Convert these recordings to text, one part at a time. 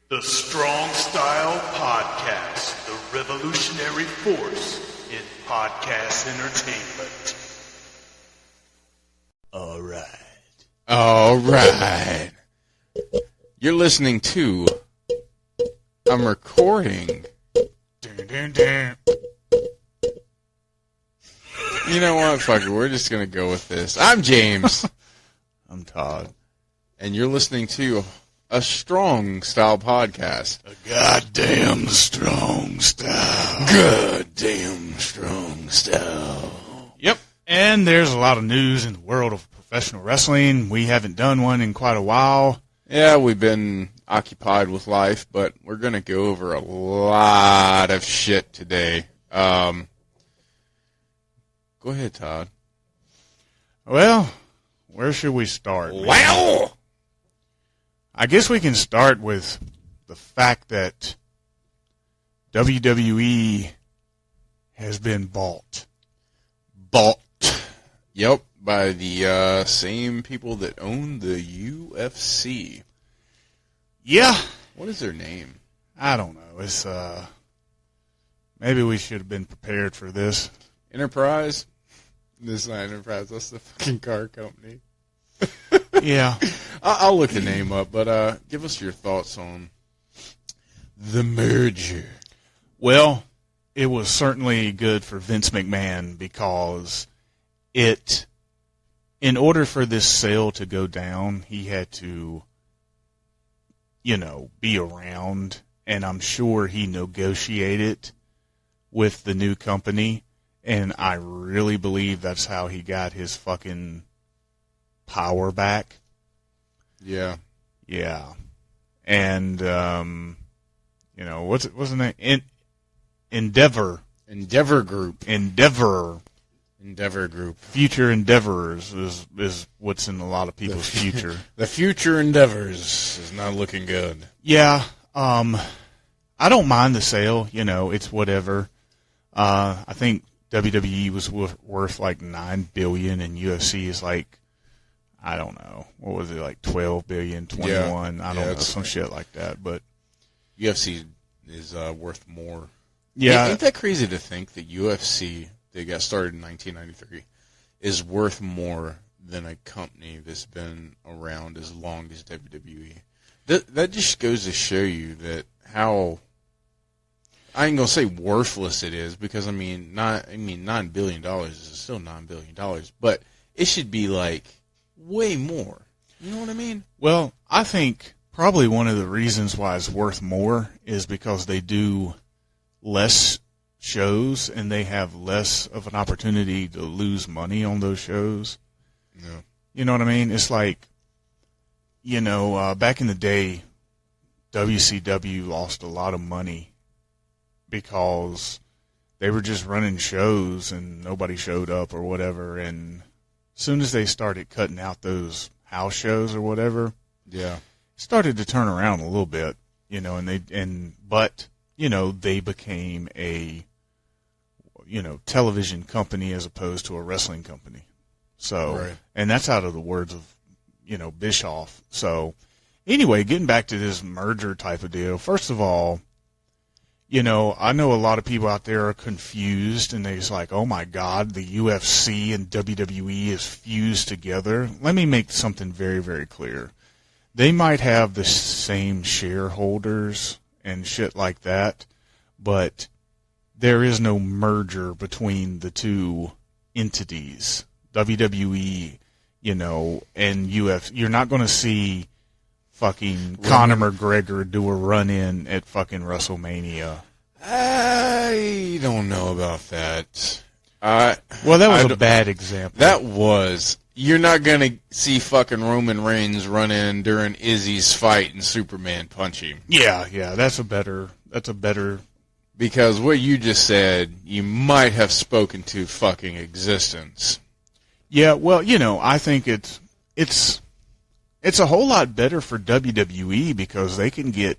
The Strong Style Podcast, the revolutionary force in podcast entertainment. All right. You're listening to I'm recording. You know what? Fuck it. We're just going to go with this. I'm James. I'm Todd. And you're listening to a Strong Style Podcast. A goddamn strong style. Goddamn strong style. Yep. And there's a lot of news in the world of professional wrestling. We haven't done one in quite a while. Yeah, we've been occupied with life, but we're going to go over a lot of shit today. Go ahead, Todd. Well, where should we start? Wow! I guess we can start with the fact that WWE has been bought. Yep, by the same people that own the UFC. Yeah. What is their name? I don't know. It's maybe we should have been prepared for this. Enterprise? This is not Enterprise. That's the fucking car company. Yeah. I'll look the name up, but give us your thoughts on the merger. Well, it was certainly good for Vince McMahon because in order for this sale to go down, he had to, be around, and I'm sure he negotiated with the new company, and I really believe that's how he got his fucking power back. Yeah. Yeah. And, what's the name? Endeavor Group. Endeavor Group. Future endeavors is what's in a lot of people's future. The future endeavors is not looking good. Yeah. I don't mind the sale. It's whatever. I think WWE was worth like $9 billion, and UFC is like, I don't know. What was it, like 12 billion, 21? I don't know, some shit like that. But UFC is worth more. Yeah. Ain't that crazy to think that UFC, they got started in 1993, is worth more than a company that's been around as long as WWE? That just goes to show you that how, I ain't gonna say worthless it is, because $9 billion is still $9 billion, but it should be like way more. You know what I mean? Well, I think probably one of the reasons why it's worth more is because they do less shows and they have less of an opportunity to lose money on those shows. Yeah. You know what I mean? It's like, back in the day, WCW lost a lot of money because they were just running shows and nobody showed up or whatever. And as soon as they started cutting out those house shows or whatever, yeah, it started to turn around a little bit, but they became a, television company as opposed to a wrestling company. So, right. And that's out of the words of, Bischoff. So anyway, getting back to this merger type of deal, first of all, I know a lot of people out there are confused, and they're just like, oh, my God, the UFC and WWE is fused together. Let me make something very, very clear. They might have the same shareholders and shit like that, but there is no merger between the two entities, WWE, and UFC. You're not going to see fucking Conor McGregor do a run-in at fucking WrestleMania. I don't know about that. Well, that was a bad example. That was. You're not going to see fucking Roman Reigns run in during Izzy's fight and Superman punch him. Yeah, that's a better. Because what you just said, you might have spoken to fucking existence. Yeah, well, I think it's a whole lot better for WWE because they can get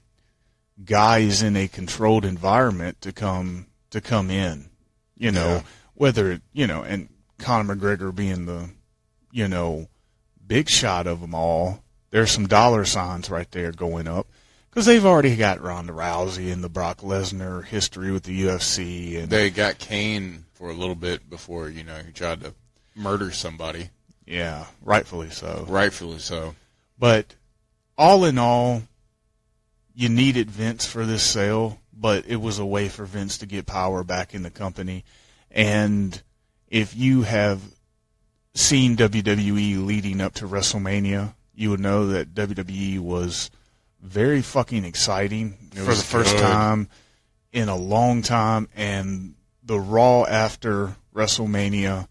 guys in a controlled environment to come in, whether, and Conor McGregor being the, big shot of them all. There's some dollar signs right there going up Because they've already got Ronda Rousey and the Brock Lesnar history with the UFC. And they got Kane for a little bit before, he tried to murder somebody. Yeah, rightfully so. Rightfully so. But all in all, you needed Vince for this sale, but it was a way for Vince to get power back in the company. And if you have seen WWE leading up to WrestleMania, you would know that WWE was very fucking exciting for the first time in a long time. And the Raw after WrestleMania,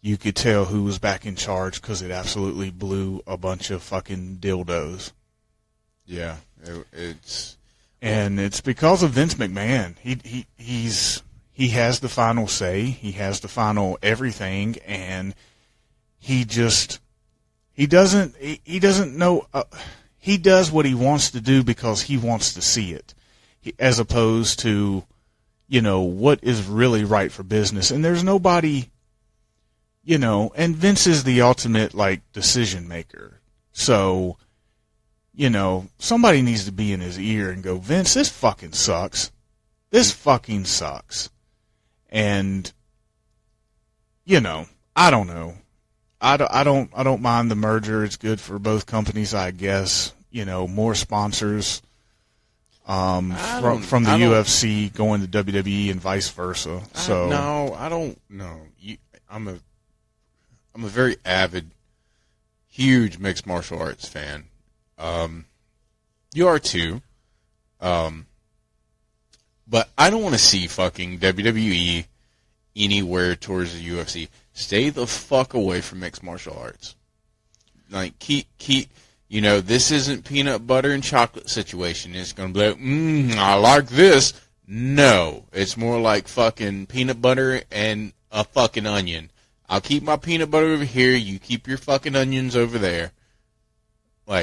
you could tell who was back in charge because it absolutely blew a bunch of fucking dildos. Yeah, it's because of Vince McMahon. He has the final say. He has the final everything, and he doesn't know. He does what he wants to do because he wants to see it, as opposed to, what is really right for business. And there's nobody. And Vince is the ultimate, decision maker. So, somebody needs to be in his ear and go, Vince, this fucking sucks. This fucking sucks. And, I don't know. I don't mind the merger. It's good for both companies, I guess. More sponsors from the UFC going to WWE and vice versa. No, I don't know. I'm a very avid, huge mixed martial arts fan. You are too. But I don't want to see fucking WWE anywhere towards the UFC. Stay the fuck away from mixed martial arts. Keep, this isn't peanut butter and chocolate situation. It's going to be like, I like this. No, it's more like fucking peanut butter and a fucking onion. I'll keep my peanut butter over here. You keep your fucking onions over there. No.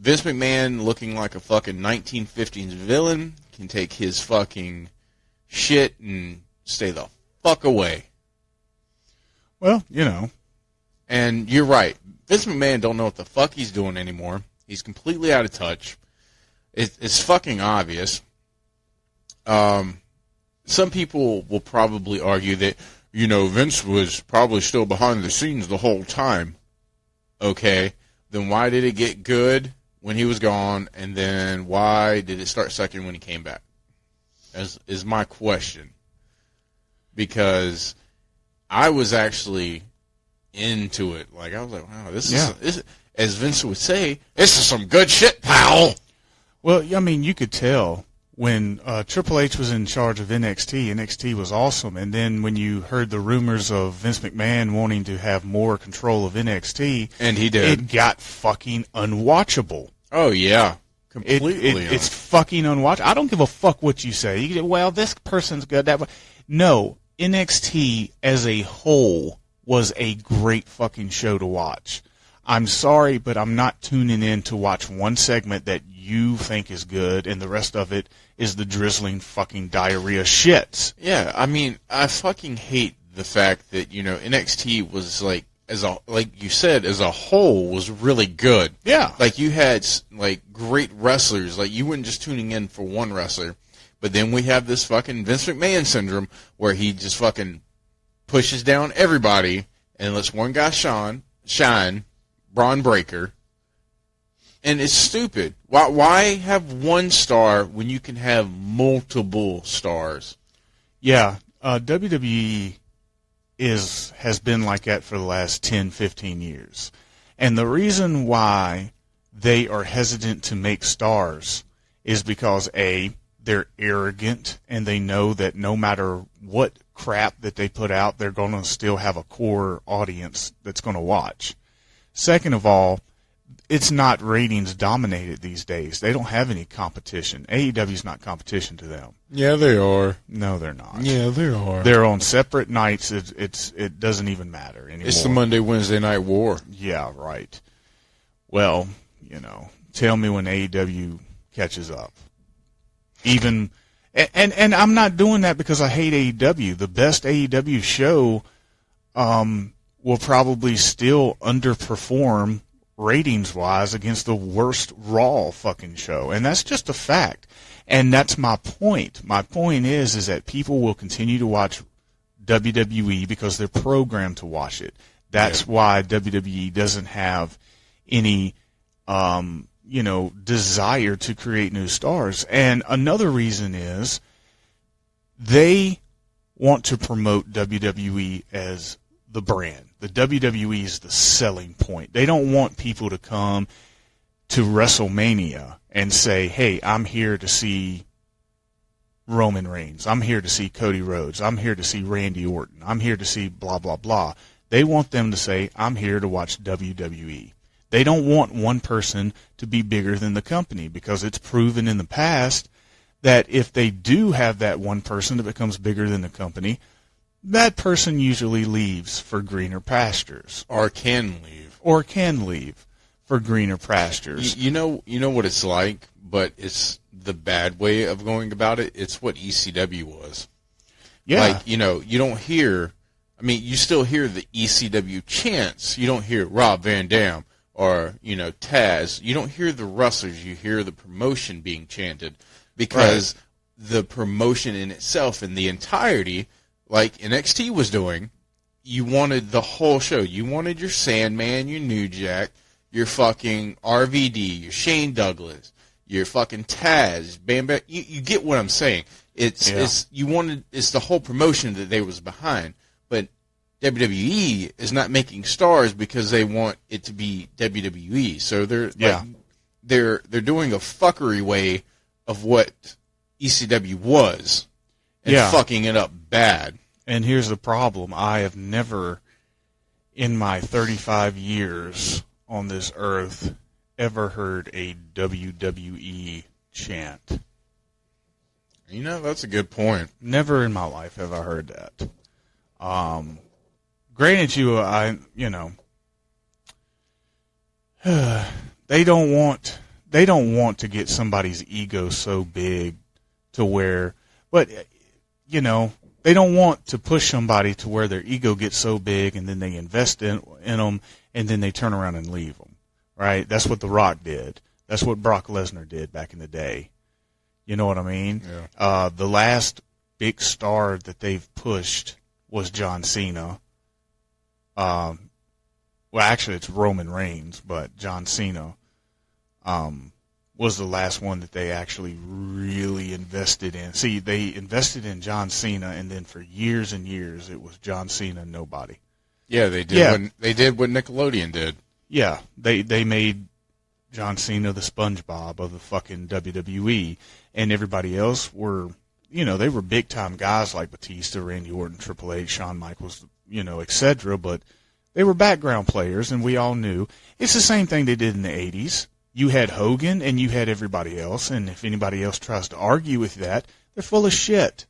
Vince McMahon looking like a fucking 1950s villain can take his fucking shit and stay the fuck away. Well, And you're right. Vince McMahon don't know what the fuck he's doing anymore. He's completely out of touch. It's fucking obvious. Some people will probably argue that, Vince was probably still behind the scenes the whole time. Okay, then why did it get good when he was gone, and then why did it start sucking when he came back? Is my question. Because I was actually into it. I was like, wow, this is, as Vince would say, this is some good shit, pal. Well, you could tell when Triple H was in charge of NXT was awesome. And then when you heard the rumors of Vince McMahon wanting to have more control of NXT, and he did, it got fucking unwatchable. Oh, yeah. Completely. It's fucking unwatchable. I don't give a fuck what you say. You well, this person's good. No, NXT as a whole was a great fucking show to watch. I'm sorry, but I'm not tuning in to watch one segment that you think is good, and the rest of it is the drizzling fucking diarrhea shits. Yeah, I fucking hate the fact that, NXT was like you said, as a whole was really good. Yeah. You had great wrestlers. You weren't just tuning in for one wrestler. But then we have this fucking Vince McMahon syndrome where he just fucking pushes down everybody and lets one guy shine, Braun Breaker. And it's stupid. Why have one star when you can have multiple stars? Yeah, WWE has been like that for the last 10, 15 years. And the reason why they are hesitant to make stars is because, A, they're arrogant and they know that no matter what crap that they put out, they're going to still have a core audience that's going to watch. Second of all, it's not ratings dominated these days. They don't have any competition. AEW's not competition to them. Yeah, they are. No, they're not. Yeah, they are. They're on separate nights. It doesn't even matter anymore. It's the Monday, Wednesday night war. Yeah, right. Well, tell me when AEW catches up. And I'm not doing that because I hate AEW. The best AEW show will probably still underperform ratings-wise against the worst Raw fucking show. And that's just a fact. And that's my point. My point is that people will continue to watch WWE because they're programmed to watch it. That's why WWE doesn't have any, desire to create new stars. And another reason is they want to promote WWE as the brand. The WWE is the selling point. They don't want people to come to WrestleMania and say, hey, I'm here to see Roman Reigns. I'm here to see Cody Rhodes. I'm here to see Randy Orton. I'm here to see blah, blah, blah. They want them to say, I'm here to watch WWE. They don't want one person to be bigger than the company because it's proven in the past that if they do have that one person that becomes bigger than the company, that person usually leaves for greener pastures. Or can leave. For greener pastures. You know what it's like, but it's the bad way of going about it. It's what ECW was. Yeah. Like, you don't hear, you still hear the ECW chants. You don't hear Rob Van Dam or, Taz. You don't hear the wrestlers. You hear the promotion being chanted because the promotion in itself in the entirety, like NXT was doing, you wanted the whole show. You wanted your Sandman, your New Jack, your fucking RVD, your Shane Douglas, your fucking Taz, Bam Bam. You get what I'm saying. It's the whole promotion that they was behind. But WWE is not making stars because they want it to be WWE. So they're doing a fuckery way of what ECW was and fucking it up bad. And here's the problem. I have never, in my 35 years on this earth, ever heard a WWE chant. That's a good point. Never in my life have I heard that. Granted, they don't want to get somebody's ego so big to where, but they don't want to push somebody to where their ego gets so big and then they invest in them and then they turn around and leave them, right? That's what The Rock did. That's what Brock Lesnar did back in the day. You know what I mean? Yeah. The last big star that they've pushed was John Cena. Well, actually, it's Roman Reigns, but John Cena was the last one that they actually really invested in. See, they invested in John Cena, and then for years and years, it was John Cena, nobody. Yeah, they did. Yeah. They did what Nickelodeon did. Yeah, they made John Cena the SpongeBob of the fucking WWE, and everybody else were, they were big time guys like Batista, Randy Orton, Triple H, Shawn Michaels, etc. But they were background players, and we all knew it's the same thing they did in the 80s. You had Hogan and you had everybody else, and if anybody else tries to argue with that, they're full of shit.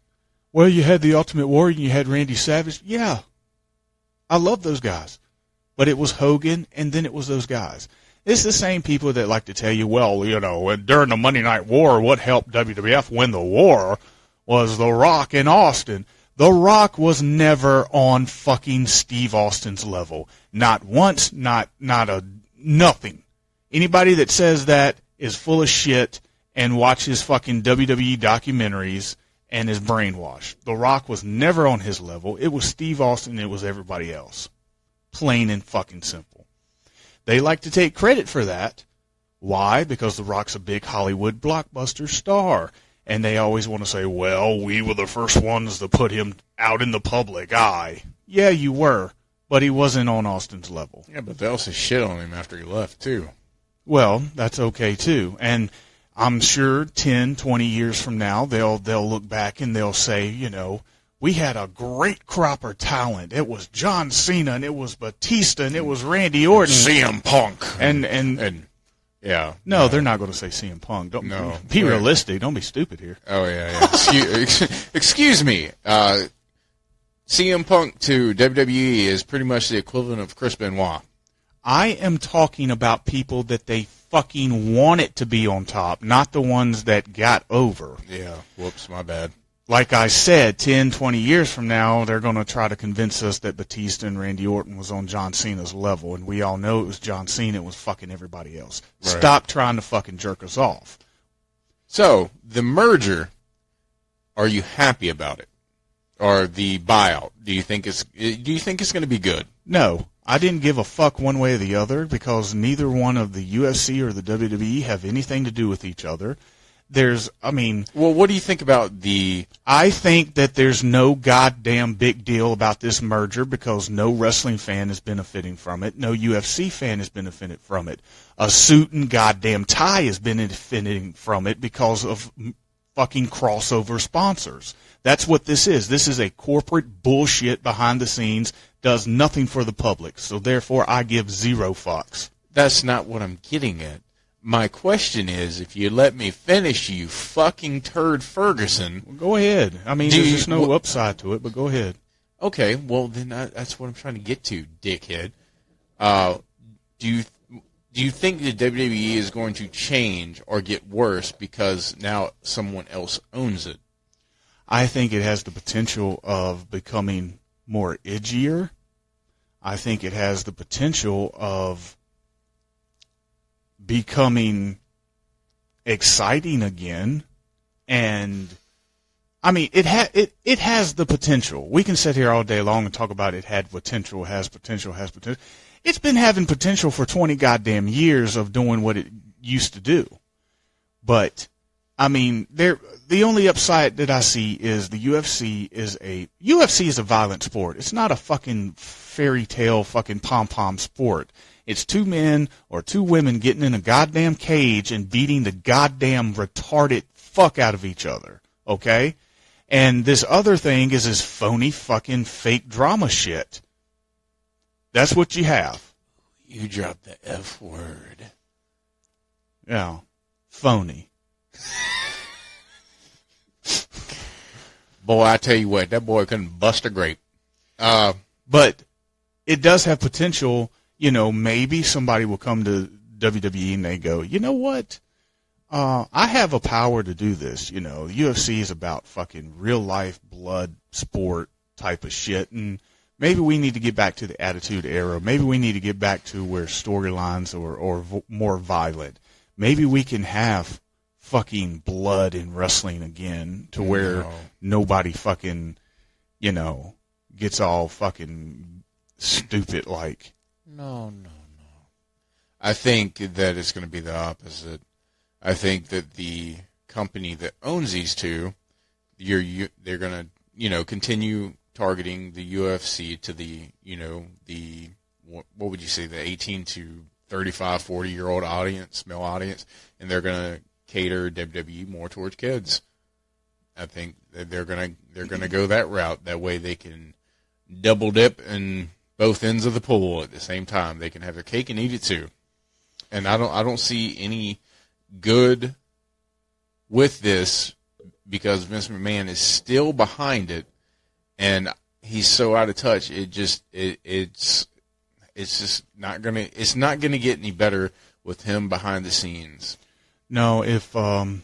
Well, you had the Ultimate Warrior and you had Randy Savage. Yeah, I love those guys. But it was Hogan and then it was those guys. It's the same people that like to tell you, well, during the Monday Night War, what helped WWF win the war was The Rock in Austin. The Rock was never on fucking Steve Austin's level. Not once, not nothing. Anybody that says that is full of shit and watches fucking WWE documentaries and is brainwashed. The Rock was never on his level. It was Steve Austin. It was everybody else. Plain and fucking simple. They like to take credit for that. Why? Because The Rock's a big Hollywood blockbuster star. And they always want to say, well, we were the first ones to put him out in the public eye. Yeah, you were. But he wasn't on Austin's level. Yeah, but they also shit on him after he left, too. Well, that's okay, too. And I'm sure 10, 20 years from now, they'll look back and they'll say, we had a great crop of talent. It was John Cena, and it was Batista, and it was Randy Orton. CM Punk. And yeah. No, they're not going to say CM Punk. Be realistic. Don't be stupid here. Oh, yeah. Excuse me. CM Punk to WWE is pretty much the equivalent of Chris Benoit. I am talking about people that they fucking wanted to be on top, not the ones that got over. Yeah. Whoops, my bad. like I said, 10, 20 years from now, they're going to try to convince us that Batista and Randy Orton was on John Cena's level, and we all know it was John Cena, it was fucking everybody else. Right. Stop trying to fucking jerk us off. So, the merger, are you happy about it? Or the buyout? Do you think it's going to be good? No. I didn't give a fuck one way or the other because neither one of the UFC or the WWE have anything to do with each other. Well, what do you think about I think that there's no goddamn big deal about this merger because no wrestling fan is benefiting from it. No UFC fan is benefiting from it. A suit and goddamn tie is benefiting from it because of fucking crossover sponsors. That's what this is. This is a corporate bullshit behind the scenes, does nothing for the public. So therefore, I give zero fucks. That's not what I'm getting at. My question is, if you let me finish, you fucking turd Ferguson. Well, go ahead. There's just no upside to it, but go ahead. Okay, well, then that's what I'm trying to get to, dickhead. Do you think the WWE is going to change or get worse because now someone else owns it? I think it has the potential of becoming more edgier. I think it has the potential of becoming exciting again. And it has the potential. We can sit here all day long and talk about it had potential, has potential, has potential. It's been having potential for 20 goddamn years of doing what it used to do. But the only upside that I see is the UFC is a violent sport. It's not a fucking fairy tale fucking pom-pom sport. It's two men or two women getting in a goddamn cage and beating the goddamn retarded fuck out of each other. Okay? And this other thing is this phony fucking fake drama shit. That's what you have. You dropped the F word. Yeah. Phony. Boy, I tell you what, that boy couldn't bust a grape. But it does have potential. Maybe somebody will come to WWE and they go, you know what? I have a power to do this. The UFC is about fucking real life blood sport type of shit. And maybe we need to get back to the Attitude Era. Maybe we need to get back to where storylines are more violent. Maybe we can have fucking blood in wrestling again to where nobody fucking, gets all fucking stupid like. No. I think that it's going to be the opposite. I think that the company that owns these two, they're going to, continue targeting the UFC to the, what would you say, the 18 to 35, 40-year-old audience, male audience, and they're going to cater WWE more towards kids. I think that they're gonna go that route. That way they can double dip in both ends of the pool at the same time. They can have their cake and eat it too. And I don't see any good with this because Vince McMahon is still behind it, and he's so out of touch. It's just not gonna get any better with him behind the scenes. No, if Vince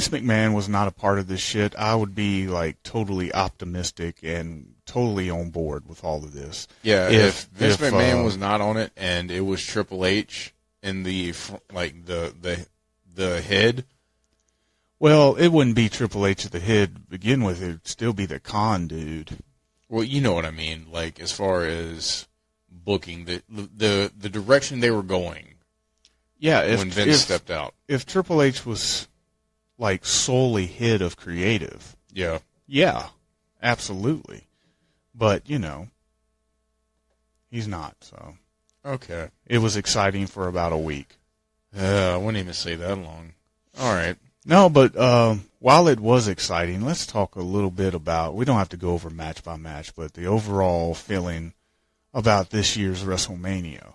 McMahon was not a part of this shit, I would be like totally optimistic and totally on board with all of this. Yeah, if Vince McMahon was not on it and it was Triple H in the head. Well, it wouldn't be Triple H at the head to begin with. It would still be the Khan dude. Well, you know what I mean. Like as far as booking the direction they were going. Yeah, when Vince stepped out. If Triple H was like solely head of creative. Yeah, absolutely. But, he's not, so. Okay. It was exciting for about a week. I wouldn't even say that long. All right. No, but while it was exciting, let's talk a little bit about, we don't have to go over match by match, but the overall feeling about this year's WrestleMania,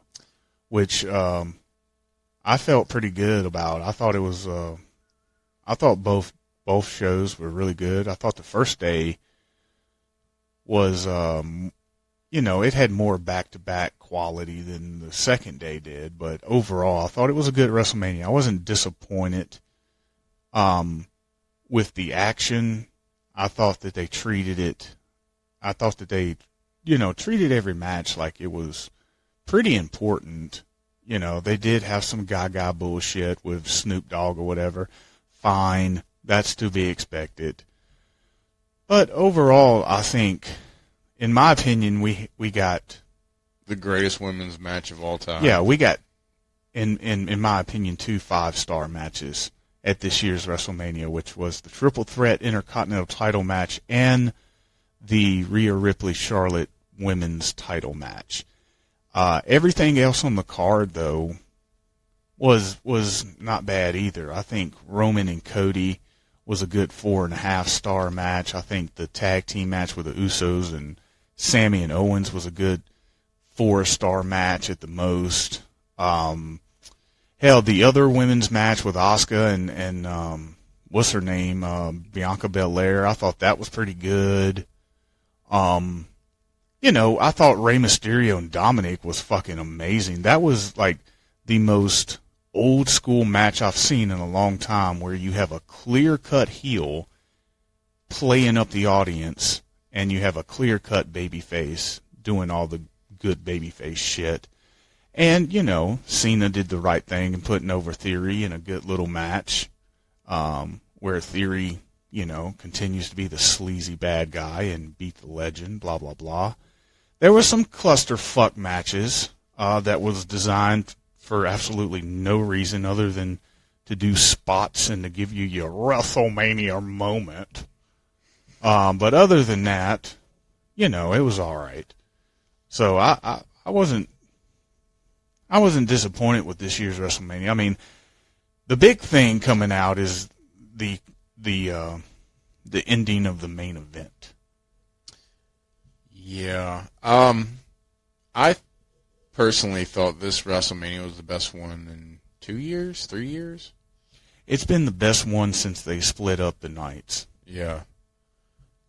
which I felt pretty good about. I thought it was, I thought both shows were really good. I thought the first day was, it had more back-to-back quality than the second day did, but overall, I thought it was a good WrestleMania. I wasn't disappointed with the action. I thought that they treated it. I thought that they, treated every match like it was pretty important. They did have some gaga bullshit with Snoop Dogg or whatever. Fine. That's to be expected. But overall, I think, in my opinion, we got the greatest women's match of all time. Yeah, we got, in my opinion, 2 5-star matches at this year's WrestleMania, which was the Triple Threat Intercontinental title match and the Rhea Ripley-Charlotte women's title match. Everything else on the card, though, was not bad either. I think Roman and Cody was a good 4.5-star match. I think the tag team match with the Usos and Sammy and Owens was a good 4-star match at the most. Hell, the other women's match with Asuka and what's her name, Bianca Belair, I thought that was pretty good. I thought Rey Mysterio and Dominic was fucking amazing. That was like the most old school match I've seen in a long time, where you have a clear-cut heel playing up the audience and you have a clear-cut babyface doing all the good babyface shit. And, Cena did the right thing and putting over Theory in a good little match, where Theory, continues to be the sleazy bad guy and beat the legend, blah, blah, blah. There were some clusterfuck matches that was designed for absolutely no reason other than to do spots and to give you your WrestleMania moment. But other than that, it was all right. So I wasn't disappointed with this year's WrestleMania. I mean, the big thing coming out is the ending of the main event. Yeah. I personally thought this WrestleMania was the best one in 2 years, 3 years. It's been the best one since they split up the nights. Yeah.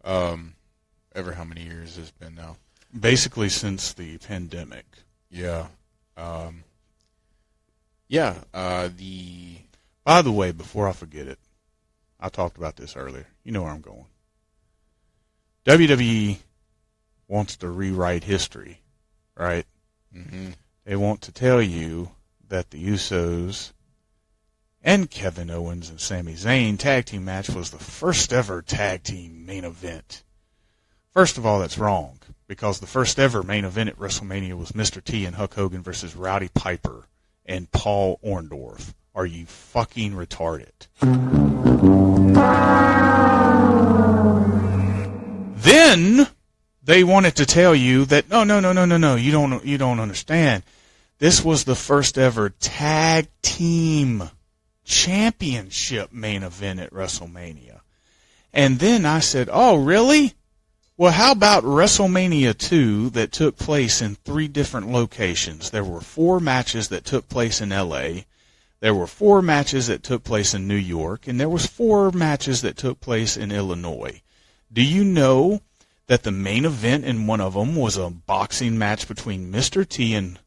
Ever how many years it's been now? Basically since the pandemic. Yeah. By the way, before I forget it, I talked about this earlier. You know where I'm going. WWE wants to rewrite history, right? Mm-hmm. They want to tell you that the Usos and Kevin Owens and Sami Zayn tag team match was the first ever tag team main event. First of all, that's wrong, because the first ever main event at WrestleMania was Mr. T and Hulk Hogan versus Rowdy Piper and Paul Orndorff. Are you fucking retarded? Then they wanted to tell you that no, you don't understand. This was the first ever tag team championship main event at WrestleMania. And then I said, oh, really? Well, how about WrestleMania 2 that took place in 3 different locations? There were 4 matches that took place in L.A., there were 4 matches that took place in New York, and there was 4 matches that took place in Illinois. Do you know that the main event in one of them was a boxing match between Mr. T and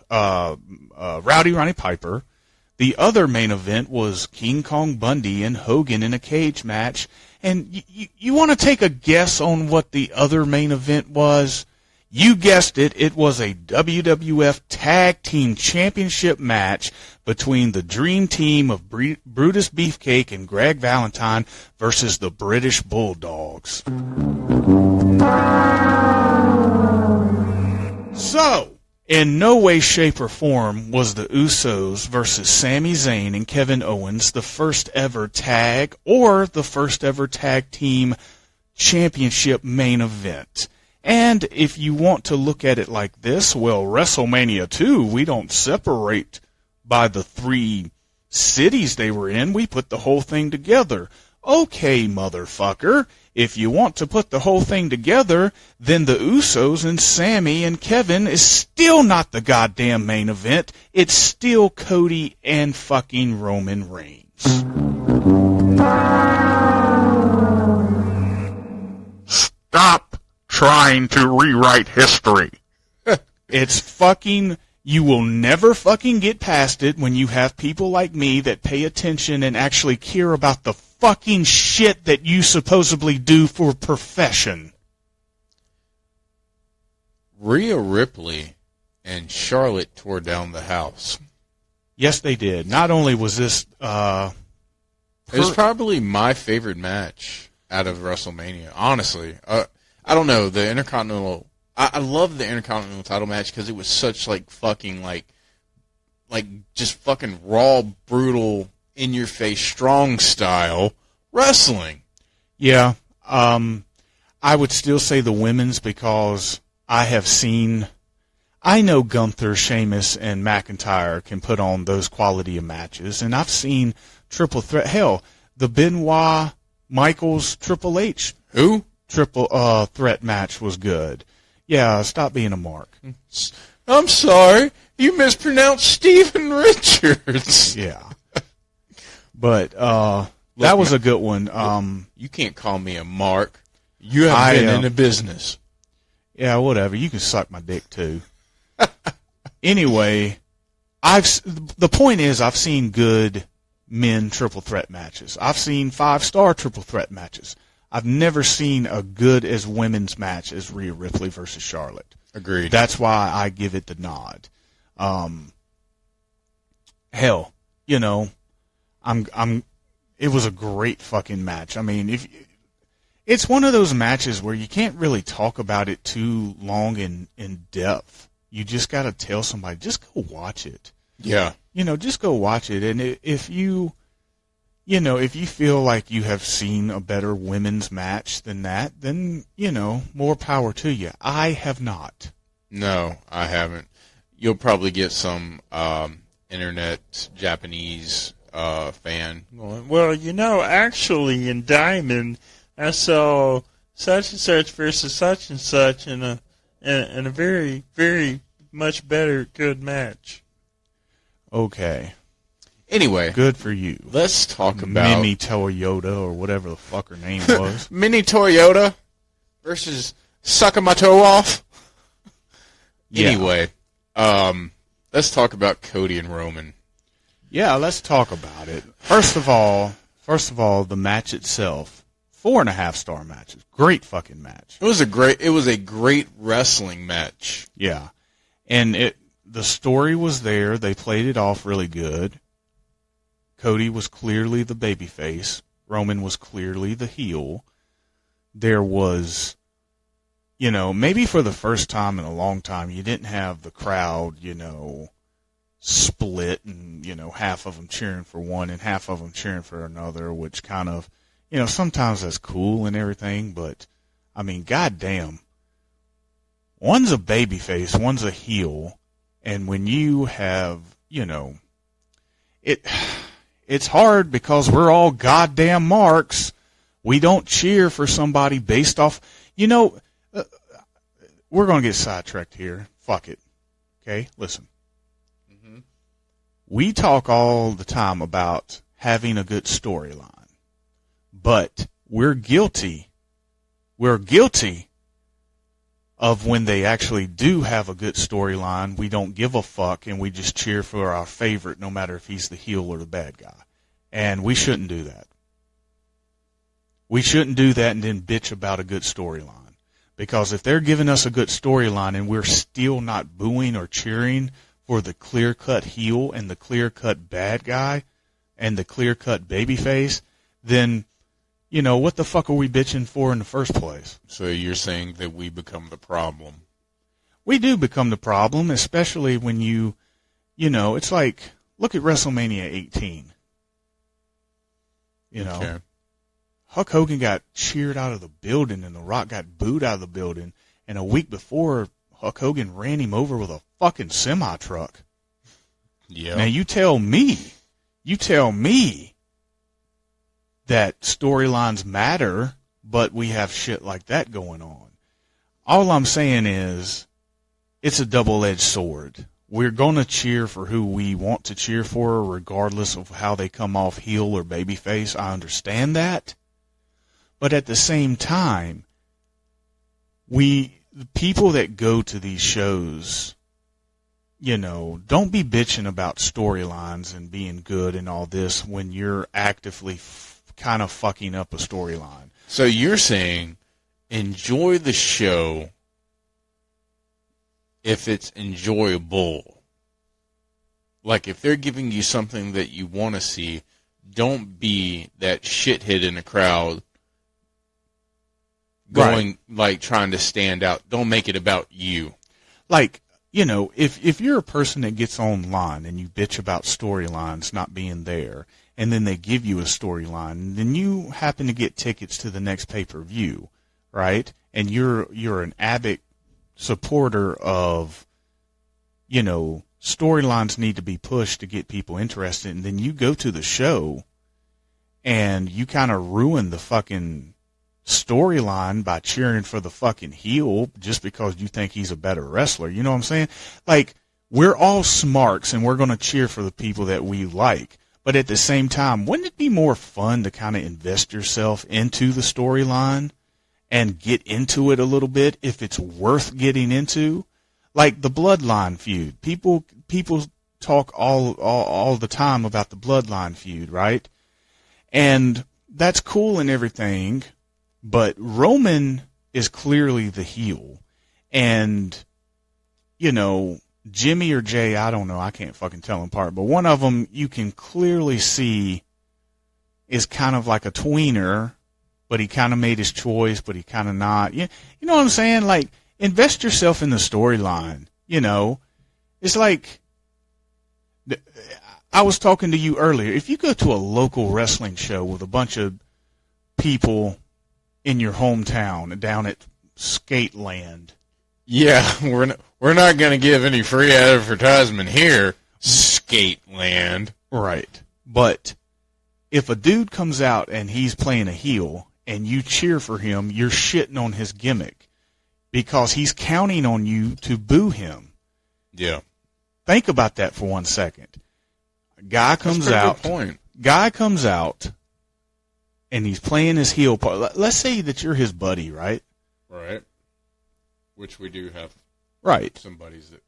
Rowdy Ronnie Piper? The other main event was King Kong Bundy and Hogan in a cage match. And you want to take a guess on what the other main event was? You guessed it. It was a WWF Tag Team Championship match between the Dream Team of Brutus Beefcake and Greg Valentine versus the British Bulldogs. So, in no way, shape, or form was the Usos versus Sami Zayn and Kevin Owens the first ever tag or the first ever tag team championship main event. And if you want to look at it like this, well, WrestleMania 2, we don't separate by the 3 cities they were in. We put the whole thing together. Okay, motherfucker. If you want to put the whole thing together, then the Usos and Sammy and Kevin is still not the goddamn main event. It's still Cody and fucking Roman Reigns. Stop trying to rewrite history. It's fucking... You will never fucking get past it when you have people like me that pay attention and actually care about the fucking shit that you supposedly do for profession. Rhea Ripley and Charlotte tore down the house. Yes, they did. Not only was this... it was probably my favorite match out of WrestleMania, honestly. I don't know, the Intercontinental... I love the Intercontinental title match because it was such, like, fucking, like just fucking raw, brutal, in-your-face, strong style wrestling. Yeah. I would still say the women's because I know Gunther, Sheamus, and McIntyre can put on those quality of matches, and I've seen triple threat. Hell, the Benoit Michaels Triple H triple threat match was good. Yeah, stop being a mark. I'm sorry, you mispronounced Steven Richards. Yeah, but that was a good one. You can't call me a mark. You have been in the business. Yeah, whatever. You can suck my dick too. Anyway, the point is I've seen good men triple threat matches. I've seen 5-star triple threat matches. I've never seen a good as women's match as Rhea Ripley versus Charlotte. Agreed. That's why I give it the nod. Hell, you know, it was a great fucking match. I mean, it's one of those matches where you can't really talk about it too long in depth. You just got to tell somebody, just go watch it. Yeah. You know, just go watch it. And if you feel like you have seen a better women's match than that, then, you know, more power to you. I have not. No, I haven't. You'll probably get some internet Japanese fan going, well, you know, actually in Diamond, I saw such and such versus such and such in a very, very much better good match. Okay. Anyway. Good for you. Let's talk about Mimi Toyota or whatever the fuck her name was. Mini Toyota versus Sucking My Toe Off. Yeah. Anyway, let's talk about Cody and Roman. Yeah, let's talk about it. First of all, the match itself, 4.5-star matches. Great fucking match. It was a great wrestling match. Yeah. And the story was there. They played it off really good. Cody was clearly the babyface. Roman was clearly the heel. There was, you know, maybe for the first time in a long time, you didn't have the crowd, you know, split and, you know, half of them cheering for one and half of them cheering for another, which kind of, you know, sometimes that's cool and everything, but, I mean, goddamn. One's a babyface, one's a heel, and when you have, you know, it's hard because we're all goddamn marks. We don't cheer for somebody based off, you know, we're going to get sidetracked here. Fuck it. Okay, listen. Mm-hmm. We talk all the time about having a good storyline, but we're guilty. We're guilty of when they actually do have a good storyline. We don't give a fuck and we just cheer for our favorite no matter if he's the heel or the bad guy. And we shouldn't do that. We shouldn't do that and then bitch about a good storyline. Because if they're giving us a good storyline and we're still not booing or cheering for the clear-cut heel and the clear-cut bad guy and the clear-cut babyface, then, you know, what the fuck are we bitching for in the first place? So you're saying that we become the problem? We do become the problem, especially when you know, it's like, look at WrestleMania 18. You know, okay. Hulk Hogan got cheered out of the building and The Rock got booed out of the building. And a week before, Hulk Hogan ran him over with a fucking semi-truck. Yeah. Now you tell me that storylines matter, but we have shit like that going on. All I'm saying is it's a double-edged sword. We're going to cheer for who we want to cheer for regardless of how they come off heel or babyface. I understand that. But at the same time, the people that go to these shows, you know, don't be bitching about storylines and being good and all this when you're actively kind of fucking up a storyline. So you're saying enjoy the show if it's enjoyable. Like if they're giving you something that you want to see, don't be that shithead in the crowd going like trying to stand out. Don't make it about you. Like, you know, if you're a person that gets online and you bitch about storylines not being there, and then they give you a storyline, and then you happen to get tickets to the next pay-per-view, right? And you're an avid supporter of, you know, storylines need to be pushed to get people interested, and then you go to the show and you kind of ruin the fucking storyline by cheering for the fucking heel just because you think he's a better wrestler. You know what I'm saying? Like, we're all smarks and we're going to cheer for the people that we like. But at the same time, wouldn't it be more fun to kind of invest yourself into the storyline and get into it a little bit if it's worth getting into? Like the Bloodline feud. People talk all the time about the Bloodline feud, right? And that's cool and everything, but Roman is clearly the heel. And, you know, Jimmy or Jay, I don't know, I can't fucking tell them apart, but one of them you can clearly see is kind of like a tweener, but he kind of made his choice, but he kind of not. You know what I'm saying? Like, invest yourself in the storyline, you know? It's like, I was talking to you earlier. If you go to a local wrestling show with a bunch of people in your hometown down at Skateland. Yeah, we're not going to give any free advertisement here, Skateland. Right. But if a dude comes out and he's playing a heel and you cheer for him, you're shitting on his gimmick because he's counting on you to boo him. Yeah. Think about that for 1 second. Guy comes out. Good point. Guy comes out and he's playing his heel part. Let's say that you're his buddy, right? Right. Which we do have. Right. Some buddies that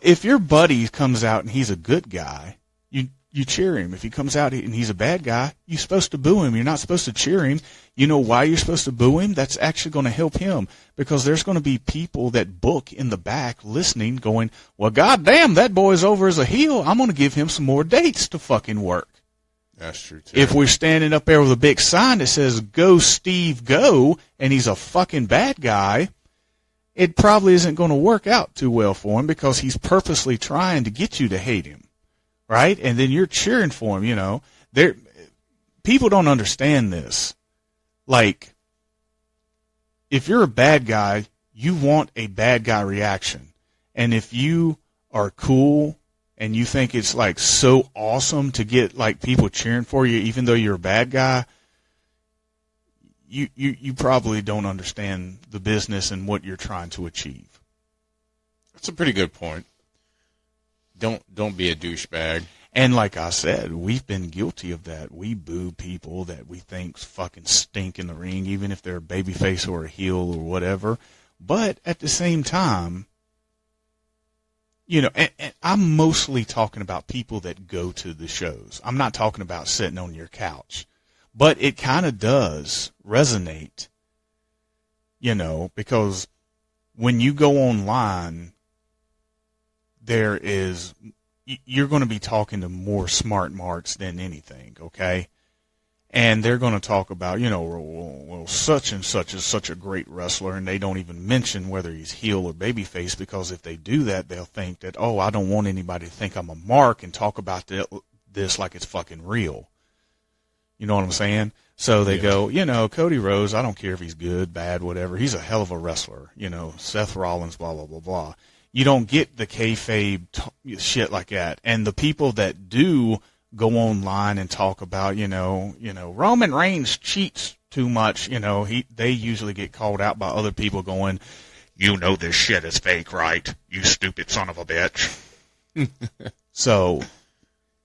if your buddy comes out and he's a good guy, you cheer him. If he comes out and he's a bad guy, you're supposed to boo him. You're not supposed to cheer him. You know why you're supposed to boo him? That's actually going to help him because there's going to be people that book in the back listening going, well, goddamn, that boy's over as a heel. I'm going to give him some more dates to fucking work. That's true, too. If we're standing up there with a big sign that says, go Steve, go, and he's a fucking bad guy, it probably isn't going to work out too well for him because he's purposely trying to get you to hate him, right? And then you're cheering for him, you know. People don't understand this. Like, if you're a bad guy, you want a bad guy reaction. And if you are cool and you think it's, like, so awesome to get, like, people cheering for you even though you're a bad guy, you probably don't understand the business and what you're trying to achieve. That's a pretty good point. Don't be a douchebag. And like I said, we've been guilty of that. We boo people that we think fucking stink in the ring, even if they're a babyface or a heel or whatever. But at the same time, you know, and I'm mostly talking about people that go to the shows. I'm not talking about sitting on your couch. But it kind of does resonate, you know, because when you go online, you're going to be talking to more smart marks than anything, okay? And they're going to talk about, you know, well, such and such is such a great wrestler, and they don't even mention whether he's heel or babyface, because if they do that, they'll think that, oh, I don't want anybody to think I'm a mark and talk about this like it's fucking real. You know what I'm saying? So they go, you know, Cody Rhodes, I don't care if he's good, bad, whatever. He's a hell of a wrestler. You know, Seth Rollins, blah, blah, blah, blah. You don't get the kayfabe shit like that. And the people that do go online and talk about, you know, Roman Reigns cheats too much, you know, they usually get called out by other people going, you know this shit is fake, right? You stupid son of a bitch. So,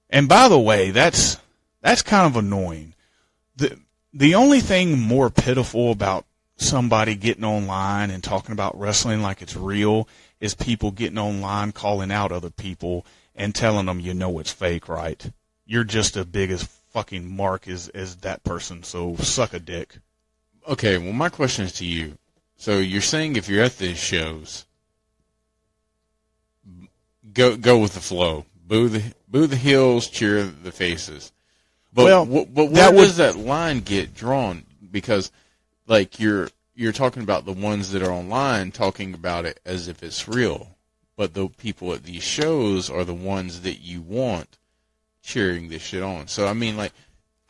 and by the way, that's kind of annoying. The only thing more pitiful about somebody getting online and talking about wrestling like it's real is people getting online calling out other people and telling them, you know it's fake, right? You're just as big as fucking mark as that person, so suck a dick. Okay, well, my question is to you. So you're saying if you're at these shows, go with the flow. Boo the heels, cheer the faces. But where does that line get drawn? Because, like, you're talking about the ones that are online talking about it as if it's real. But the people at these shows are the ones that you want cheering this shit on. So, I mean, like...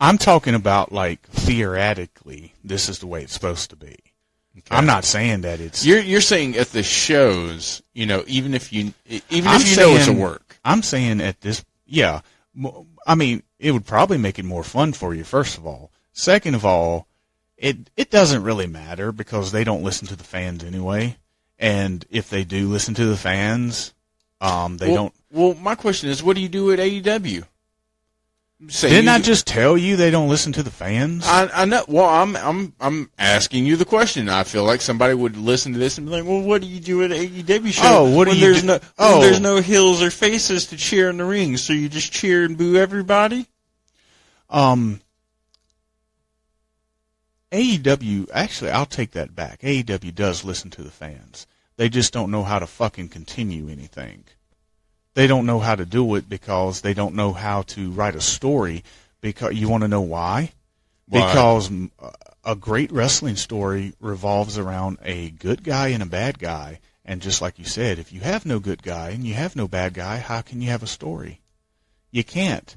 I'm talking about, like, theoretically, this is the way it's supposed to be. Okay. I'm not saying that it's... You're saying at the shows, you know, even if you know it's a work. I'm saying at this... Yeah. I mean, it would probably make it more fun for you, first of all. Second of all, it doesn't really matter because they don't listen to the fans anyway. And if they do listen to the fans, don't... Well, my question is, what do you do at AEW? Didn't I just tell you they don't listen to the fans? I know. Well, I'm asking you the question. I feel like somebody would listen to this and be like, "Well, what do you do at an AEW show? Oh, what do you do? When there's no heels or faces to cheer in the ring, so you just cheer and boo everybody?" AEW, actually, I'll take that back. AEW does listen to the fans. They just don't know how to fucking continue anything. They don't know how to do it because they don't know how to write a story. Because you want to know why? Because a great wrestling story revolves around a good guy and a bad guy. And just like you said, if you have no good guy and you have no bad guy, how can you have a story? You can't.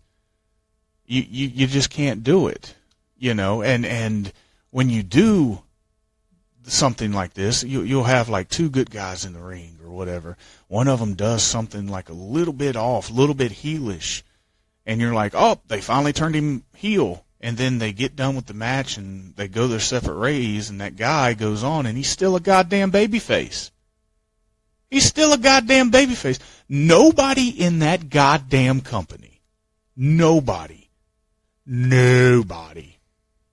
You just can't do it. You know, and when you do something like this, you'll have like two good guys in the ring or whatever. One of them does something like a little bit off, a little bit heelish, and you're like, oh, they finally turned him heel. And then they get done with the match and they go their separate ways, and that guy goes on and he's still a goddamn babyface. He's still a goddamn babyface. Nobody in that goddamn company, nobody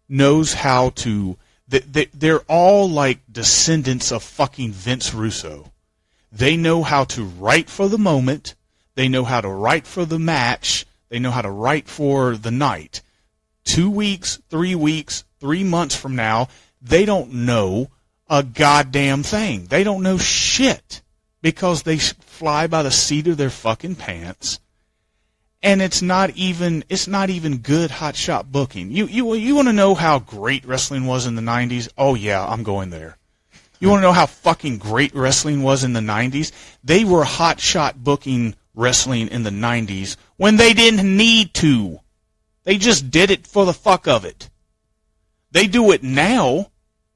knows how to... They're all like descendants of fucking Vince Russo. They know how to write for the moment. They know how to write for the match. They know how to write for the night. 2 weeks, 3 weeks, 3 months from now, they don't know a goddamn thing. They don't know shit because they fly by the seat of their fucking pants. And it's not even good hot shot booking. You want to know how great wrestling was in the 90s? Oh yeah, I'm going there. You want to know how fucking great wrestling was in the 90s? They were hot shot booking wrestling in the 90s when they didn't need to. They just did it for the fuck of it. They do it now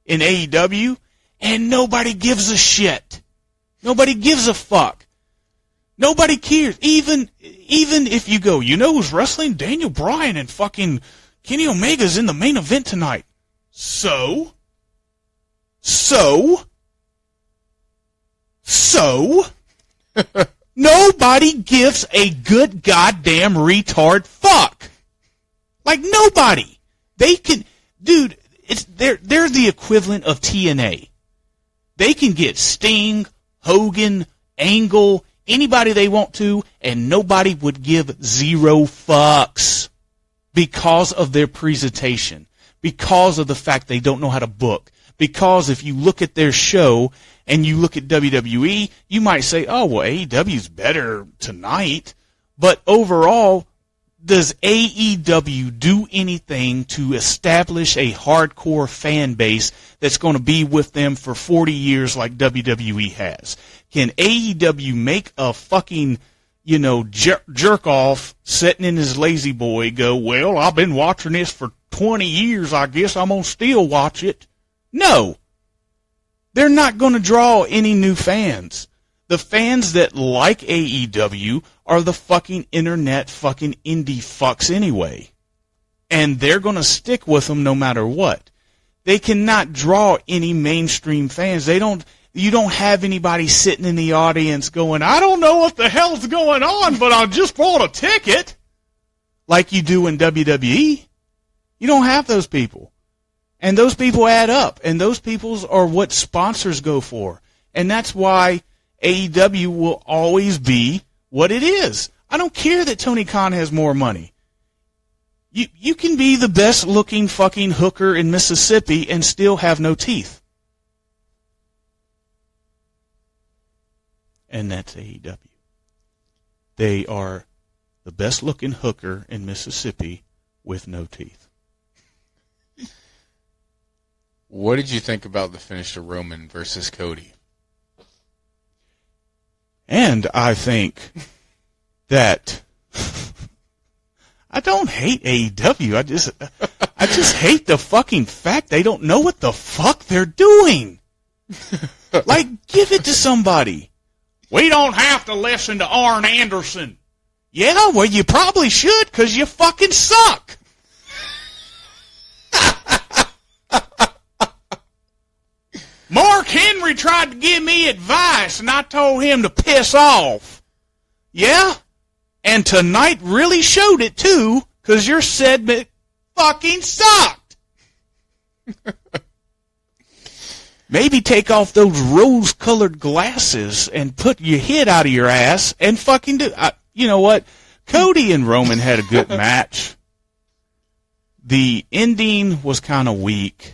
in AEW and nobody gives a shit. Nobody gives a fuck. Nobody cares. Even if you go, you know who's wrestling? Daniel Bryan and fucking Kenny Omega's in the main event tonight. So? Nobody gives a good goddamn retard fuck. Like nobody. They can, dude, they're the equivalent of TNA. They can get Sting, Hogan, Angle, anybody they want to, and nobody would give zero fucks because of their presentation, because of the fact they don't know how to book. Because if you look at their show and you look at WWE, you might say, oh, well, AEW's better tonight. But overall, does AEW do anything to establish a hardcore fan base that's going to be with them for 40 years like WWE has? Can AEW make a fucking, jerk off sitting in his lazy boy go, well, I've been watching this for 20 years. I guess I'm going to still watch it. No. They're not going to draw any new fans. The fans that like AEW are the fucking internet fucking indie fucks anyway. And they're going to stick with them no matter what. They cannot draw any mainstream fans. You don't have anybody sitting in the audience going, I don't know what the hell's going on, but I just bought a ticket. Like you do in WWE. You don't have those people. And those people add up. And those people are what sponsors go for. And that's why AEW will always be what it is. I don't care that Tony Khan has more money. You can be the best looking fucking hooker in Mississippi and still have no teeth. And that's AEW. They are the best looking hooker in Mississippi with no teeth. What did you think about the finish of Roman versus Cody? And I think that I don't hate AEW. I just hate the fucking fact they don't know what the fuck they're doing. Like, give it to somebody. We don't have to listen to Arn Anderson. Yeah, well, you probably should, because you fucking suck. Mark Henry tried to give me advice, and I told him to piss off. Yeah? And tonight really showed it, too, because your segment fucking sucked. Maybe take off those rose-colored glasses and put your head out of your ass and fucking do... you know what? Cody and Roman had a good match. The ending was kind of weak,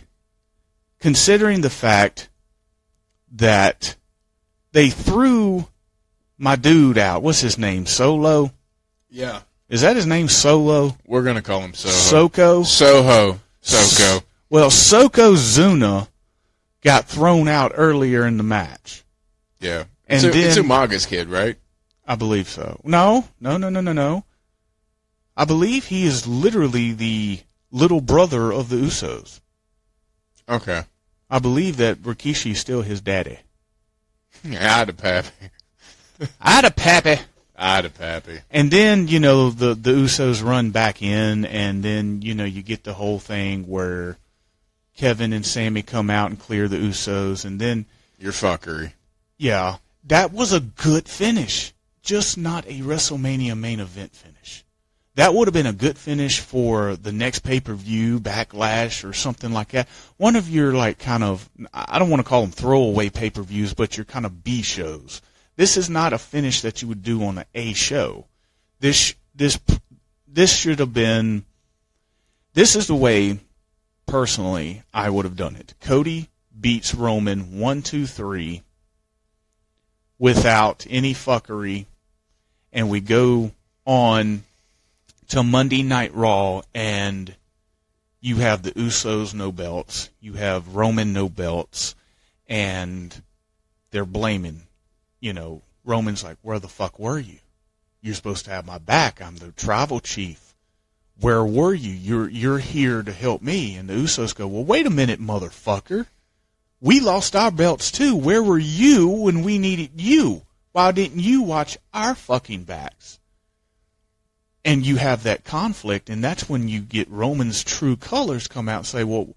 considering the fact that they threw my dude out. What's his name? Solo? Yeah. Is that his name, Solo? We're going to call him Soho. Soko? Soko. Well, Soko Zuna got thrown out earlier in the match. Yeah. And it's Umaga's kid, right? I believe so. No. I believe he is literally the little brother of the Usos. Okay. I believe that Rikishi is still his daddy. I'da pappy. And then, the Usos run back in, and then, you get the whole thing where Kevin and Sammy come out and clear the Usos, and then... Your fuckery. Yeah. That was a good finish. Just not a WrestleMania main event finish. That would have been a good finish for the next pay-per-view, Backlash, or something like that. One of your, I don't want to call them throwaway pay-per-views, but your kind of B shows. This is not a finish that you would do on an A show. This should have been... This is the way, personally, I would have done it. Cody beats Roman 1, 2, 3 without any fuckery, and we go on to Monday Night Raw, and you have the Usos no belts, you have Roman no belts, and they're blaming, Roman's like, where the fuck were you? You're supposed to have my back. I'm the tribal chief. Where were you? You're here to help me. And the Usos go, well, wait a minute, motherfucker. We lost our belts too. Where were you when we needed you? Why didn't you watch our fucking backs? And you have that conflict, and that's when you get Roman's true colors come out and say, well,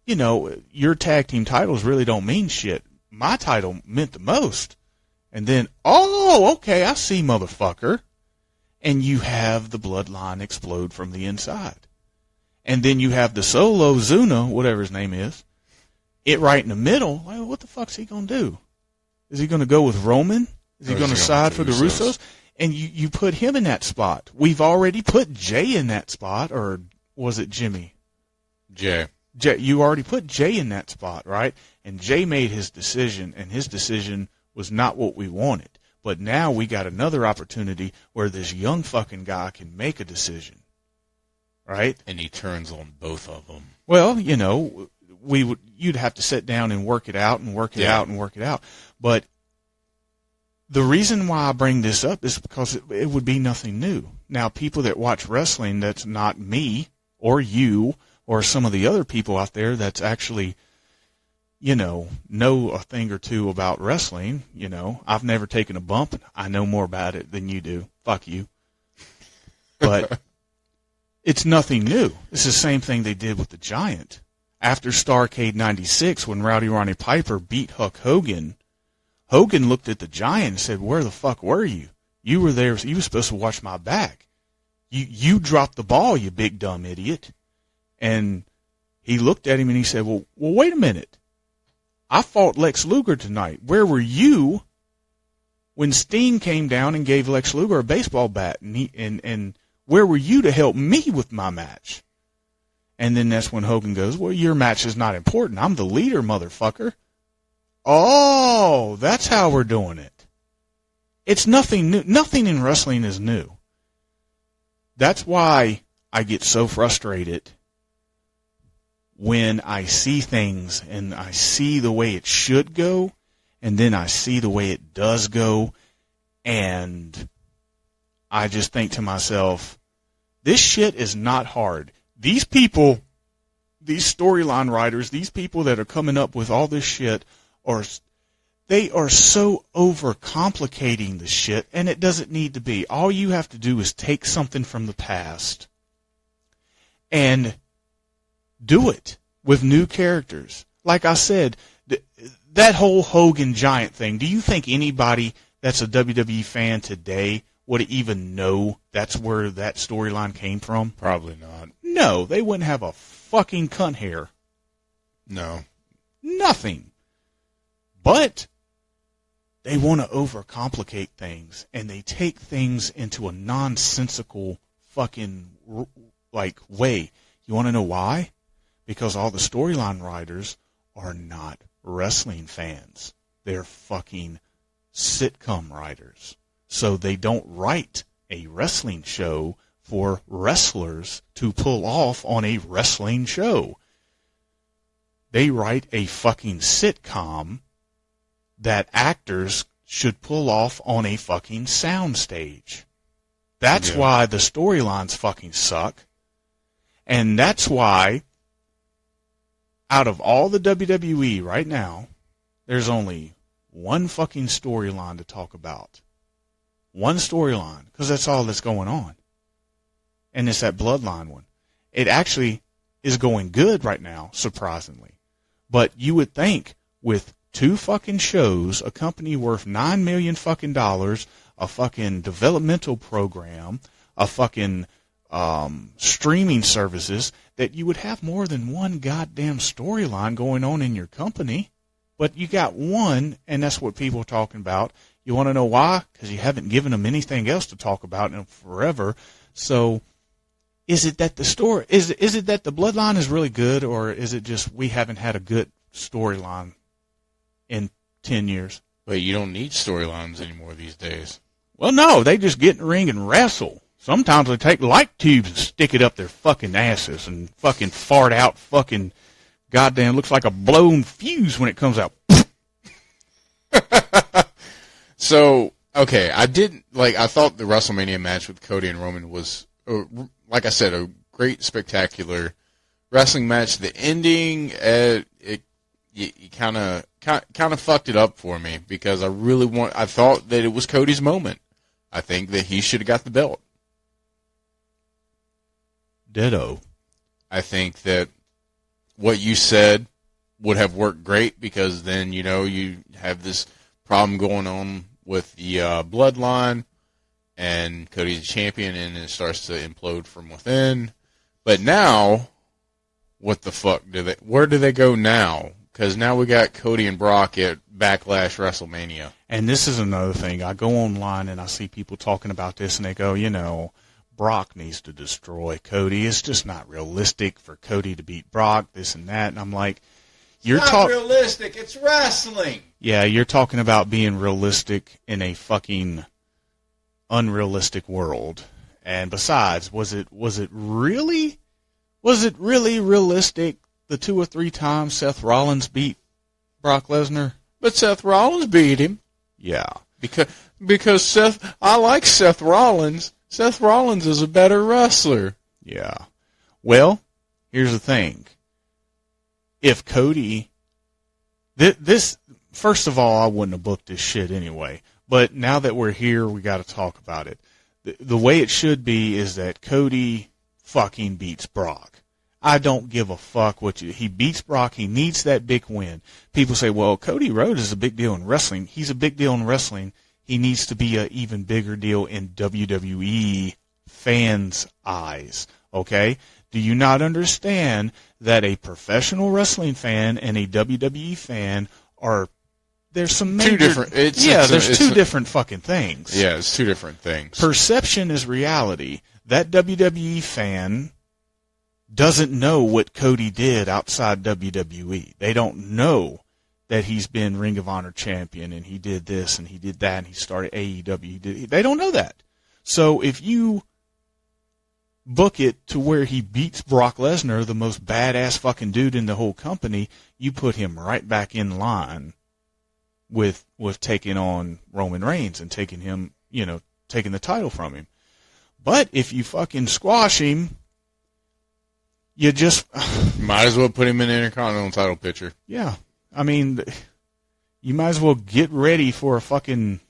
your tag team titles really don't mean shit. My title meant the most. And then, oh, okay, I see, motherfucker. And you have the bloodline explode from the inside. And then you have the Solo Zuna, whatever his name is, it right in the middle. Well, what the fuck's he going to do? Is he going to go with Roman? Is he going to side for the Usos? And you put him in that spot. We've already put Jay in that spot, or was it Jimmy? Jay. You already put Jay in that spot, right? And Jay made his decision, and his decision was not what we wanted. But now we got another opportunity where this young fucking guy can make a decision, right? And he turns on both of them. Well, you'd have to sit down and work it out and work it out and work it out. But the reason why I bring this up is because it would be nothing new. Now, people that watch wrestling, that's not me or you or some of the other people out there that's actually, know a thing or two about wrestling. I've never taken a bump. I know more about it than you do. Fuck you. But it's nothing new. It's the same thing they did with the Giant. After Starrcade 96, when Rowdy Ronnie Piper beat Hulk Hogan, Hogan looked at the Giant and said, where the fuck were you? You were there. You were supposed to watch my back. You dropped the ball, you big dumb idiot. And he looked at him and he said, well, wait a minute. I fought Lex Luger tonight. Where were you when Steen came down and gave Lex Luger a baseball bat? And Where were you to help me with my match? And then that's when Hogan goes, well, your match is not important. I'm the leader, motherfucker. Oh, that's how we're doing it. It's nothing new. Nothing in wrestling is new. That's why I get so frustrated when I see things and I see the way it should go, and then I see the way it does go, and I just think to myself, this shit is not hard. These people, these storyline writers, these people that are coming up with all this shit, they are so overcomplicating the shit, and it doesn't need to be. All you have to do is take something from the past and do it with new characters. Like I said, that whole Hogan Giant thing, do you think anybody that's a WWE fan today would even know that's where that storyline came from? Probably not. No, they wouldn't have a fucking cunt hair. No. Nothing. But they want to overcomplicate things, and they take things into a nonsensical fucking way. You want to know why? Because all the storyline writers are not wrestling fans. They're fucking sitcom writers. So they don't write a wrestling show for wrestlers to pull off on a wrestling show. They write a fucking sitcom that actors should pull off on a fucking soundstage. That's why the storylines fucking suck. And that's why, out of all the WWE right now, there's only one fucking storyline to talk about. One storyline, because that's all that's going on. And it's that Bloodline one. It actually is going good right now, surprisingly. But you would think with 2 fucking shows, a company worth $9 million fucking dollars, a fucking developmental program, a fucking streaming services, that you would have more than one goddamn storyline going on in your company. But you got one, and that's what people are talking about. You want to know why? Because you haven't given them anything else to talk about in forever. So is it that the is it that the Bloodline is really good, or is it just we haven't had a good storyline in 10 years? But you don't need storylines anymore these days. Well, no, they just get in the ring and wrestle. Sometimes they take light tubes and stick it up their fucking asses and fucking fart out fucking goddamn, looks like a blown fuse when it comes out. So, okay, I thought the WrestleMania match with Cody and Roman was, like I said, a great, spectacular wrestling match. The ending, you kind of fucked it up for me, because I thought that it was Cody's moment. I think that he should have got the belt. Ditto. I think that what you said would have worked great, because then, you have this problem going on with the Bloodline, and Cody's a champion, and it starts to implode from within. But now, what the fuck where do they go now? Because now we got Cody and Brock at Backlash WrestleMania. And this is another thing. I go online and I see people talking about this, and they go, Brock needs to destroy Cody. It's just not realistic for Cody to beat Brock, this and that. And I'm like, It's not realistic. It's wrestling. Yeah, you're talking about being realistic in a fucking unrealistic world. And besides, was it really realistic the 2 or 3 times Seth Rollins beat Brock Lesnar? But Seth Rollins beat him. Yeah. Because I like Seth Rollins. Seth Rollins is a better wrestler. Yeah. Well, here's the thing. If Cody, first of all, I wouldn't have booked this shit anyway. But now that we're here, we got to talk about it. The way it should be is that Cody fucking beats Brock. I don't give a fuck he beats Brock. He needs that big win. People say, well, Cody Rhodes is a big deal in wrestling. He's a big deal in wrestling. He needs to be an even bigger deal in WWE fans' eyes. Okay? Do you not understand that a professional wrestling fan and a WWE fan there's some major... 2 different... there's 2 different fucking things. Yeah, it's 2 different things. Perception is reality. that WWE fan doesn't know what Cody did outside WWE. They don't know that he's been Ring of Honor champion and he did this and he did that and he started AEW. They don't know that. So if you book it to where he beats Brock Lesnar, the most badass fucking dude in the whole company, you put him right back in line with taking on Roman Reigns and taking him, taking the title from him. But if you fucking squash him, you just might as well put him in the Intercontinental title picture. Yeah. I mean, you might as well get ready for a fucking,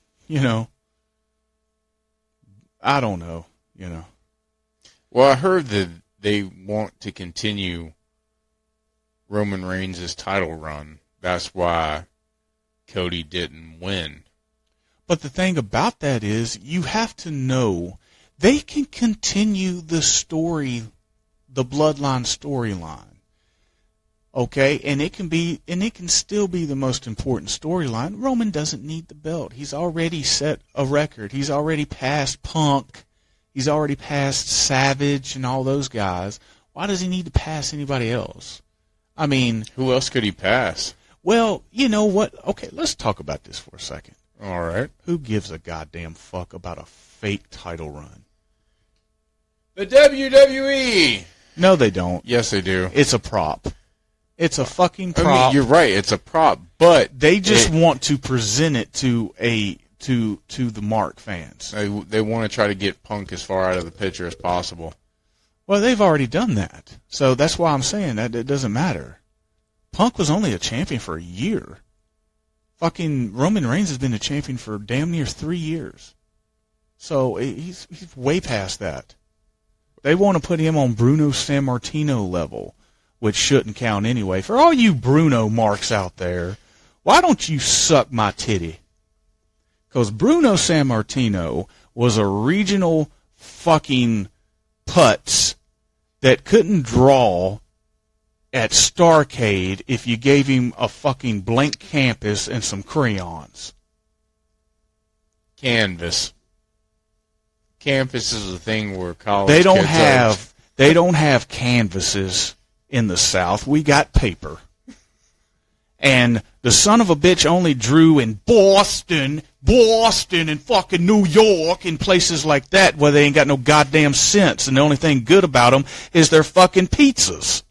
I don't know, Well, I heard that they want to continue Roman Reigns' title run. That's why Cody didn't win. But the thing about that is you have to know they can continue the story, the bloodline storyline. Okay, and it can still be the most important storyline. Roman doesn't need the belt. He's already set a record. He's already passed Punk. He's already passed Savage and all those guys. Why does he need to pass anybody else? I mean, who else could he pass? Well, you know what? Okay, let's talk about this for a second. All right. Who gives a goddamn fuck about a fake title run? The WWE. No, they don't. Yes, they do. It's a prop. It's a fucking prop. I mean, you're right. It's a prop, but they just want to present it to the Mark fans. They want to try to get Punk as far out of the picture as possible. Well, they've already done that, so that's why I'm saying that it doesn't matter. Punk was only a champion for a year. Fucking Roman Reigns has been a champion for damn near 3 years. So he's way past that. They want to put him on Bruno Sammartino level, which shouldn't count anyway. For all you Bruno marks out there, why don't you suck my titty? Because Bruno Sammartino was a regional fucking putz that couldn't draw at Starrcade if you gave him a fucking blank canvas and some crayons. Canvas. Canvas is a thing where college They don't kids have canvases in the South. We got paper. And the son of a bitch only drew in Boston, and fucking New York, and places like that where they ain't got no goddamn sense. And the only thing good about them is their fucking pizzas.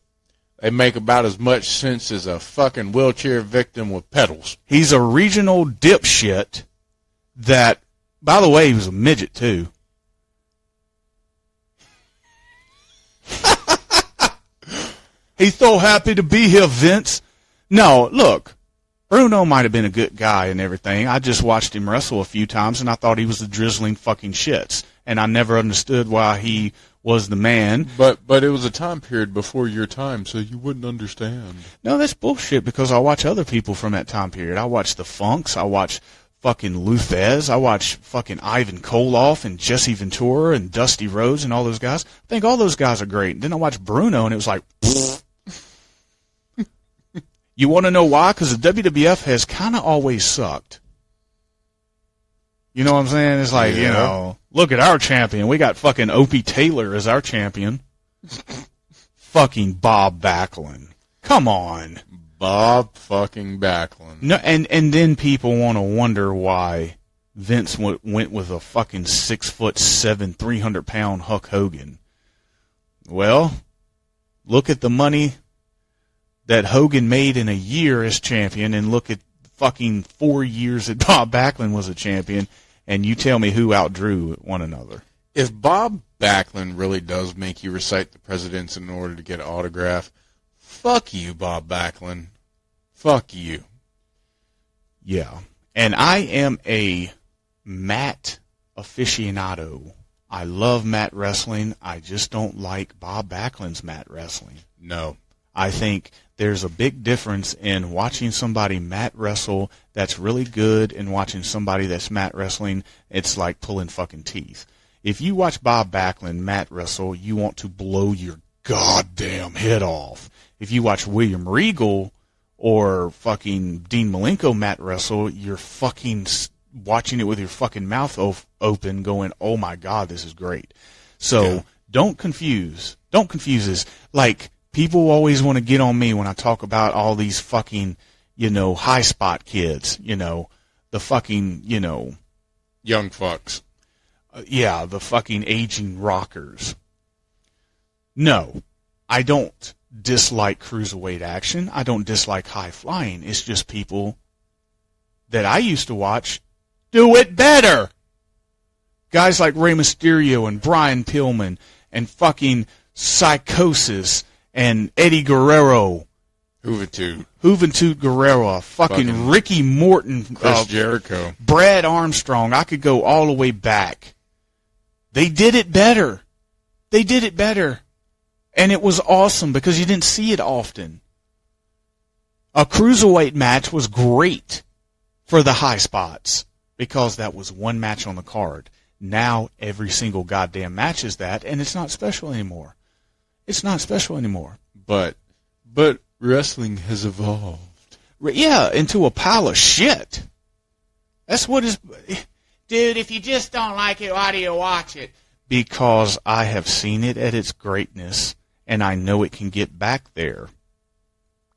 They make about as much sense as a fucking wheelchair victim with pedals. He's a regional dipshit that, by the way, he was a midget too. He's so happy to be here, Vince. No, look, Bruno might have been a good guy and everything. I just watched him wrestle a few times, and I thought he was the drizzling fucking shits. And I never understood why he was the man. But it was a time period before your time, so you wouldn't understand. No, that's bullshit, because I watch other people from that time period. I watch the Funks. I watch fucking Luthez. I watch fucking Ivan Koloff and Jesse Ventura and Dusty Rhodes and all those guys. I think all those guys are great. And then I watched Bruno, and it was like... You want to know why? Because the WWF has kind of always sucked. You know what I'm saying? It's like, look at our champion. We got fucking Opie Taylor as our champion. Fucking Bob Backlund. Come on. Bob fucking Backlund. No, and then people want to wonder why Vince went with a fucking 6'7", 300-pound Hulk Hogan. Well, look at the money that Hogan made in a year as champion, and look at fucking 4 years that Bob Backlund was a champion, and you tell me who outdrew one another. If Bob Backlund really does make you recite the presidents in order to get an autograph, fuck you, Bob Backlund. Fuck you. Yeah. And I am a mat aficionado. I love mat wrestling. I just don't like Bob Backlund's mat wrestling. No. I think there's a big difference in watching somebody mat wrestle that's really good and watching somebody that's mat wrestling. It's like pulling fucking teeth. If you watch Bob Backlund mat wrestle, you want to blow your goddamn head off. If you watch William Regal or fucking Dean Malenko mat wrestle, you're fucking watching it with your fucking mouth open going, oh my God, this is great. So don't confuse. Don't confuse this. Like, people always want to get on me when I talk about all these fucking, high spot kids, the fucking, young fucks. The fucking aging rockers. No, I don't dislike cruiserweight action. I don't dislike high flying. It's just people that I used to watch do it better. Guys like Rey Mysterio and Brian Pillman and fucking Psychosis and Eddie Guerrero. Juventud Guerrero. Fucking Ricky Morton. Chris Jericho. Brad Armstrong. I could go all the way back. They did it better. And it was awesome because you didn't see it often. A cruiserweight match was great for the high spots because that was one match on the card. Now every single goddamn match is that, and it's not special anymore. But wrestling has evolved. Yeah, into a pile of shit. That's what is... Dude, if you just don't like it, why do you watch it? Because I have seen it at its greatness, and I know it can get back there.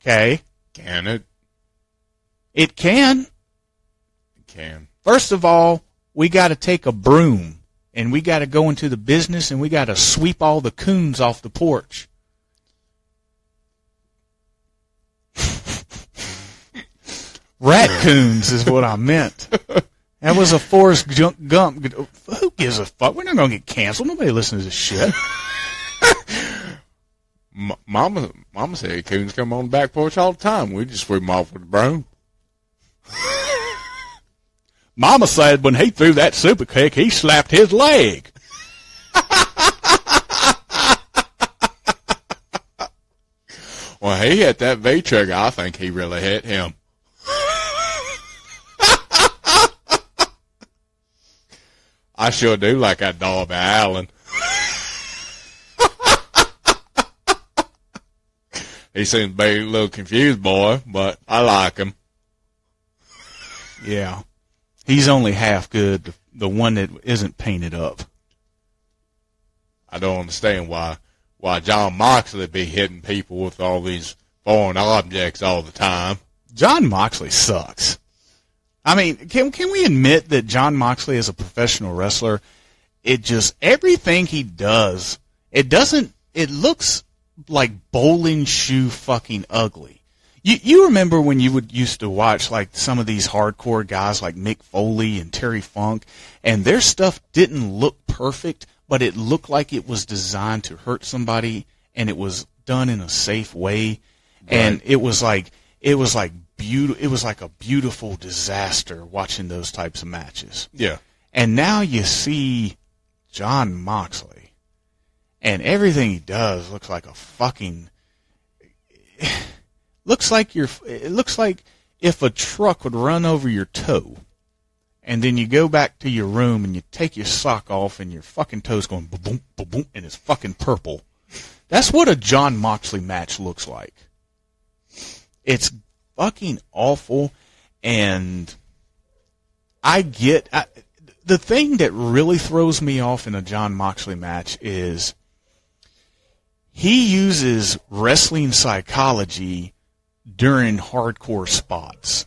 Okay? Can it? It can. It can. First of all, we got to take a broom, and we got to go into the business, and we got to sweep all the coons off the porch. Raccoons is what I meant. That was a Forrest Gump. Who gives a fuck? We're not going to get canceled. Nobody listens to this shit. Mama said coons come on the back porch all the time. We just sweep them off with a broom. Mama said when he threw that super kick, he slapped his leg. Well, he hit that V trigger. I think he really hit him. I sure do like that Darby Allin. He seems to be a little confused, boy, but I like him. Yeah. He's only half good, the one that isn't painted up. I don't understand why John Moxley be hitting people with all these foreign objects all the time. John Moxley sucks. I mean, can we admit that John Moxley is a professional wrestler? It just, everything he does, it looks like bowling shoe fucking ugly. You remember when you used to watch like some of these hardcore guys like Mick Foley and Terry Funk, and their stuff didn't look perfect, but it looked like it was designed to hurt somebody, and it was done in a safe way, right. And it was like a beautiful disaster watching those types of matches. Yeah. And now you see John Moxley, and everything he does looks like a fucking... It looks like if a truck would run over your toe, and then you go back to your room and you take your sock off and your fucking toe's going boom, boom, boom, and it's fucking purple. That's what a John Moxley match looks like. It's fucking awful, and the thing that really throws me off in a John Moxley match is he uses wrestling psychology during hardcore spots.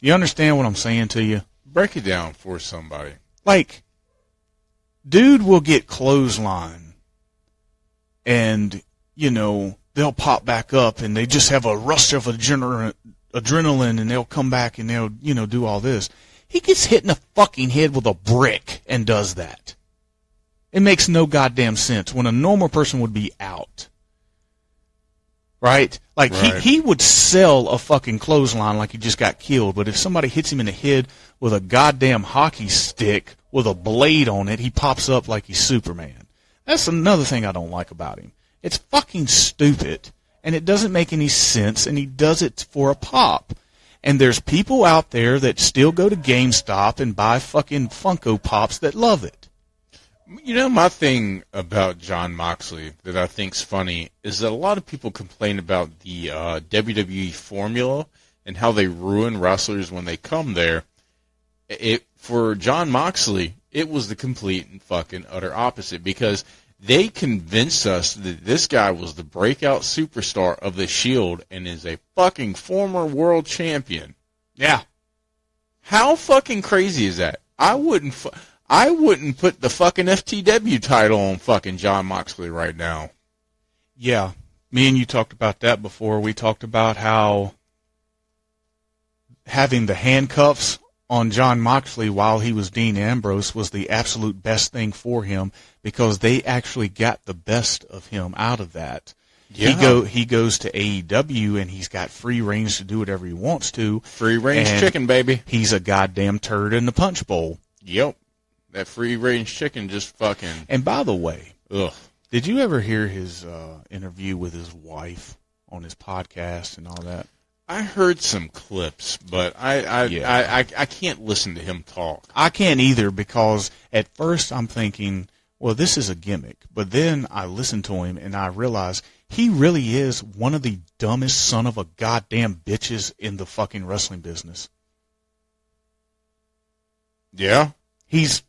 You understand what I'm saying to you? Break it down for somebody. Like, dude will get clothesline, and, they'll pop back up, and they just have a rush of adrenaline, and they'll come back, and they'll, do all this. He gets hit in the fucking head with a brick and does that. It makes no goddamn sense when a normal person would be out. Right? Like, right. He would sell a fucking clothesline like he just got killed, but if somebody hits him in the head with a goddamn hockey stick with a blade on it, he pops up like he's Superman. That's another thing I don't like about him. It's fucking stupid, and it doesn't make any sense, and he does it for a pop. And there's people out there that still go to GameStop and buy fucking Funko Pops that love it. My thing about John Moxley that I think's funny is that a lot of people complain about the WWE formula and how they ruin wrestlers when they come there. For John Moxley, It was the complete and fucking utter opposite, because they convinced us that this guy was the breakout superstar of the Shield and is a fucking former world champion. Yeah. How fucking crazy is that? I wouldn't put the fucking FTW title on fucking Jon Moxley right now. Yeah. Me and you talked about that before. We talked about how having the handcuffs on Jon Moxley while he was Dean Ambrose was the absolute best thing for him, because they actually got the best of him out of that. Yeah. He goes to AEW and he's got free range to do whatever he wants to. Free range chicken, baby. He's a goddamn turd in the punch bowl. Yep. That free range chicken just fucking... And by the way, ugh. Did you ever hear his interview with his wife on his podcast and all that? I heard some clips, but I can't listen to him talk. I can't either, because at first I'm thinking, well, this is a gimmick. But then I listened to him and I realized he really is one of the dumbest son of a goddamn bitches in the fucking wrestling business. Yeah? He's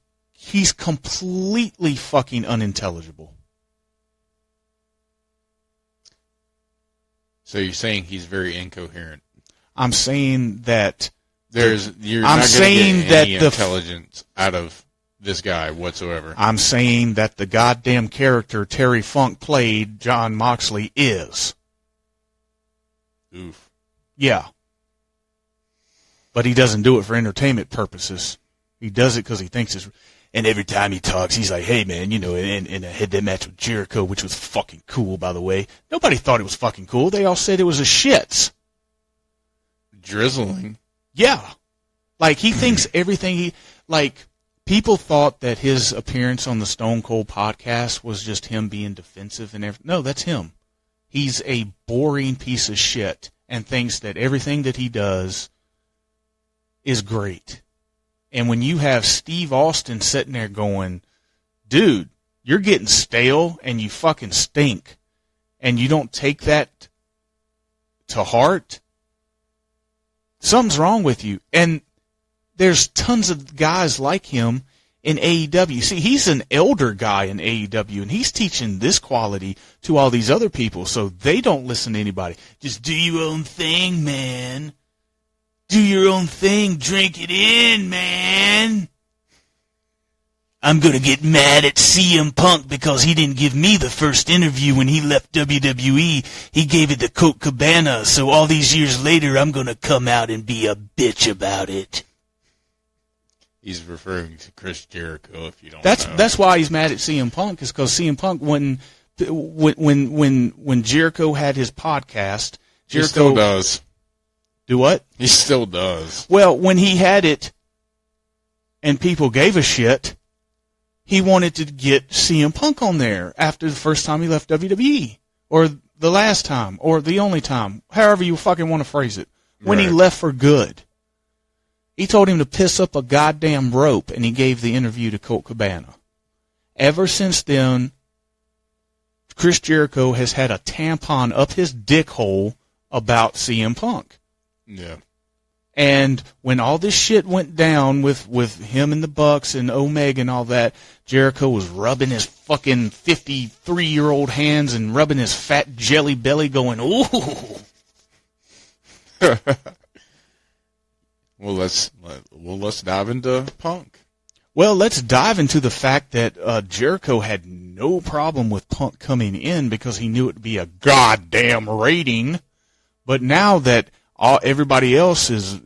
completely fucking unintelligible. So you're saying he's very incoherent? I'm saying that you're not going to get any intelligence out of this guy whatsoever. I'm saying that the goddamn character Terry Funk played, Jon Moxley, is. Oof. Yeah. But he doesn't do it for entertainment purposes. He does it because he thinks it's... And every time he talks, he's like, hey, man, and I had that match with Jericho, which was fucking cool, by the way. Nobody thought it was fucking cool. They all said it was a shits. Drizzling. Yeah. Like, he thinks everything people thought that his appearance on the Stone Cold podcast was just him being defensive and everything. No, that's him. He's a boring piece of shit and thinks that everything that he does is great. And when you have Steve Austin sitting there going, dude, you're getting stale and you fucking stink, and you don't take that to heart, something's wrong with you. And there's tons of guys like him in AEW. See, he's an elder guy in AEW, and he's teaching this quality to all these other people, so they don't listen to anybody. Just do your own thing, man. Do your own thing. Drink it in, man. I'm going to get mad at CM Punk because he didn't give me the first interview when he left WWE. He gave it to Colt Cabana, so all these years later I'm going to come out and be a bitch about it. He's referring to Chris Jericho, if you don't know. That's why he's mad at CM Punk, is because CM Punk, when Jericho had his podcast, Jericho... He still does. Do what? He still does. Well, when he had it and people gave a shit, he wanted to get CM Punk on there after the first time he left WWE, or the last time, or the only time, however you fucking want to phrase it, when he left for good. He told him to piss up a goddamn rope, and he gave the interview to Colt Cabana. Ever since then, Chris Jericho has had a tampon up his dick hole about CM Punk. Yeah. And when all this shit went down with him and the Bucks and Omega and all that, Jericho was rubbing his fucking 53-year-old hands and rubbing his fat jelly belly going, ooh. Well, let's dive into Punk. Well, let's dive into the fact that Jericho had no problem with Punk coming in because he knew it would be a goddamn rating. But now that everybody else is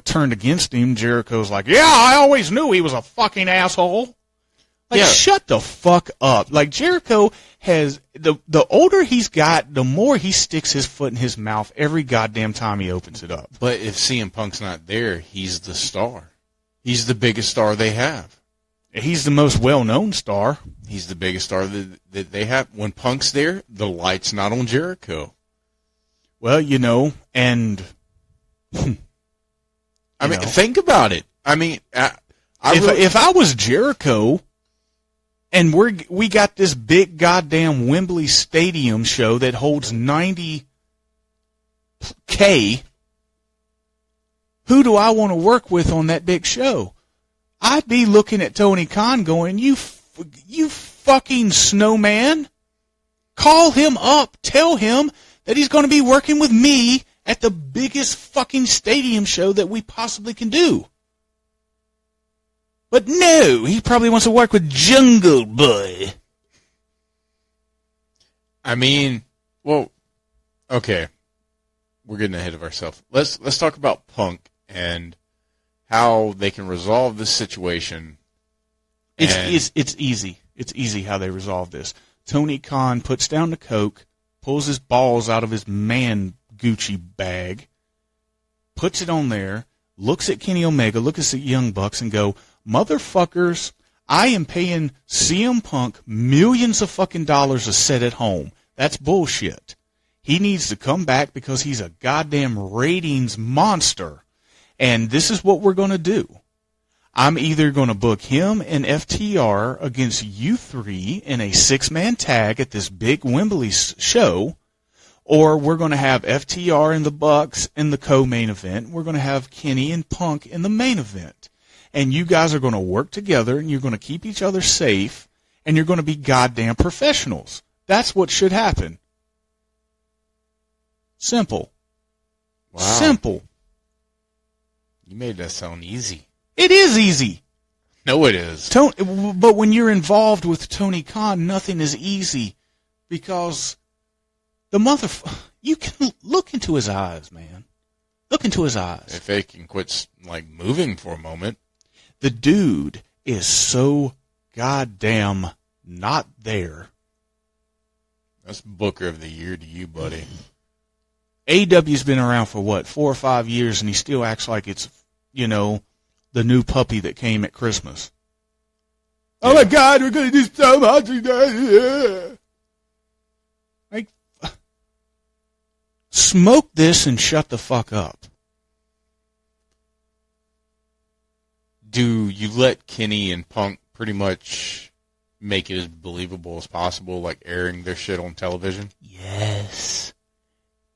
turned against him, Jericho's like, yeah, I always knew he was a fucking asshole. Like, yeah. Shut the fuck up. Like, Jericho has, the older he's got, the more he sticks his foot in his mouth every goddamn time he opens it up. But if CM Punk's not there, he's the star. He's the biggest star they have. He's the most well-known star. He's the biggest star that they have. When Punk's there, the light's not on Jericho. Well, and... I mean, think about it. I mean, if I was Jericho, and we got this big goddamn Wembley Stadium show that holds 90K, who do I want to work with on that big show? I'd be looking at Tony Khan going, you fucking snowman. Call him up. Tell him that he's going to be working with me at the biggest fucking stadium show that we possibly can do. But no, he probably wants to work with Jungle Boy. I mean, well, okay. We're getting ahead of ourselves. Let's talk about Punk and how they can resolve this situation. It's easy. It's easy how they resolve this. Tony Khan puts down the coke, pulls his balls out of his man Gucci bag, puts it on there, looks at Kenny Omega, looks at Young Bucks, and go, motherfuckers, I am paying CM Punk millions of fucking dollars to sit at home. That's bullshit. He needs to come back because he's a goddamn ratings monster. And this is what we're going to do. I'm either going to book him and FTR against you three in a 6-man tag at this big Wembley show, or we're going to have FTR and the Bucks in the co-main event. We're going to have Kenny and Punk in the main event. And you guys are going to work together, and you're going to keep each other safe, and you're going to be goddamn professionals. That's what should happen. Simple. Wow. Simple. You made that sound easy. It is easy. No, it is. But when you're involved with Tony Khan, nothing is easy because the you can look into his eyes, man. Look into his eyes. If they can quit moving for a moment. The dude is so goddamn not there. That's Booker of the Year to you, buddy. AEW's been around for what, 4 or 5 years, and he still acts like it's, the new puppy that came at Christmas. Yeah. Oh my God, we're going to do so much. Like, smoke this and shut the fuck up. Do you let Kenny and Punk pretty much make it as believable as possible, like airing their shit on television? Yes.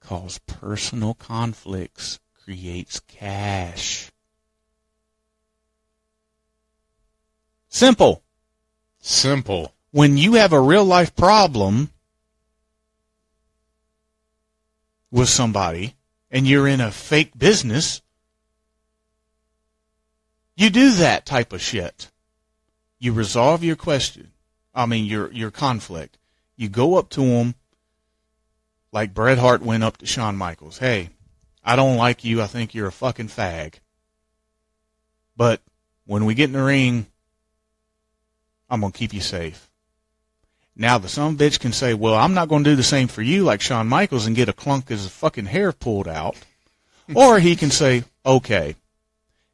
Cause personal conflicts creates cash. Simple. When you have a real life problem with somebody and you're in a fake business, you do that type of shit. You resolve your your conflict. You go up to them like Bret Hart went up to Shawn Michaels. Hey, I don't like you. I think you're a fucking fag. But when we get in the ring, I'm going to keep you safe. Now the son of a bitch can say, well, I'm not going to do the same for you like Shawn Michaels and get a clunk of his fucking hair pulled out. Or he can say, okay,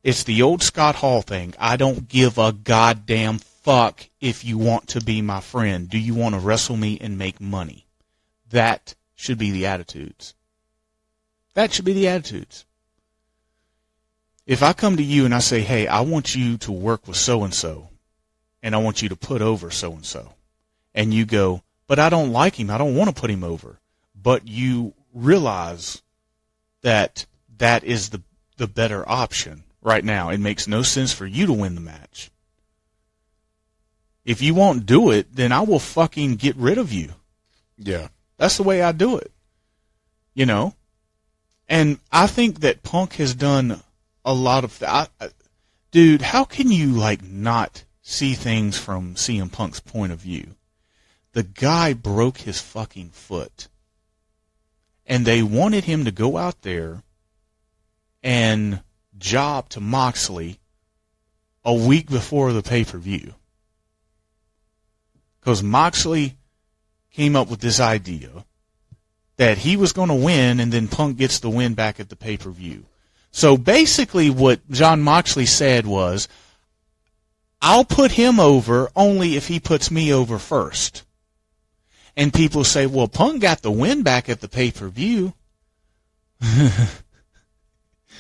it's the old Scott Hall thing. I don't give a goddamn fuck if you want to be my friend. Do you want to wrestle me and make money? That should be the attitudes. That should be the attitudes. If I come to you and I say, hey, I want you to work with so-and-so, and I want you to put over so-and-so, and you go, but I don't like him. I don't want to put him over. But you realize that that is the better option right now. It makes no sense for you to win the match. If you won't do it, then I will fucking get rid of you. Yeah. That's the way I do it. And I think that Punk has done a lot of dude, how can you not see things from CM Punk's point of view? The guy broke his fucking foot. And they wanted him to go out there and job to Moxley a week before the pay-per-view. Because Moxley came up with this idea that he was going to win and then Punk gets the win back at the pay-per-view. So basically what John Moxley said was, I'll put him over only if he puts me over first. And people say, well, Punk got the win back at the pay-per-view.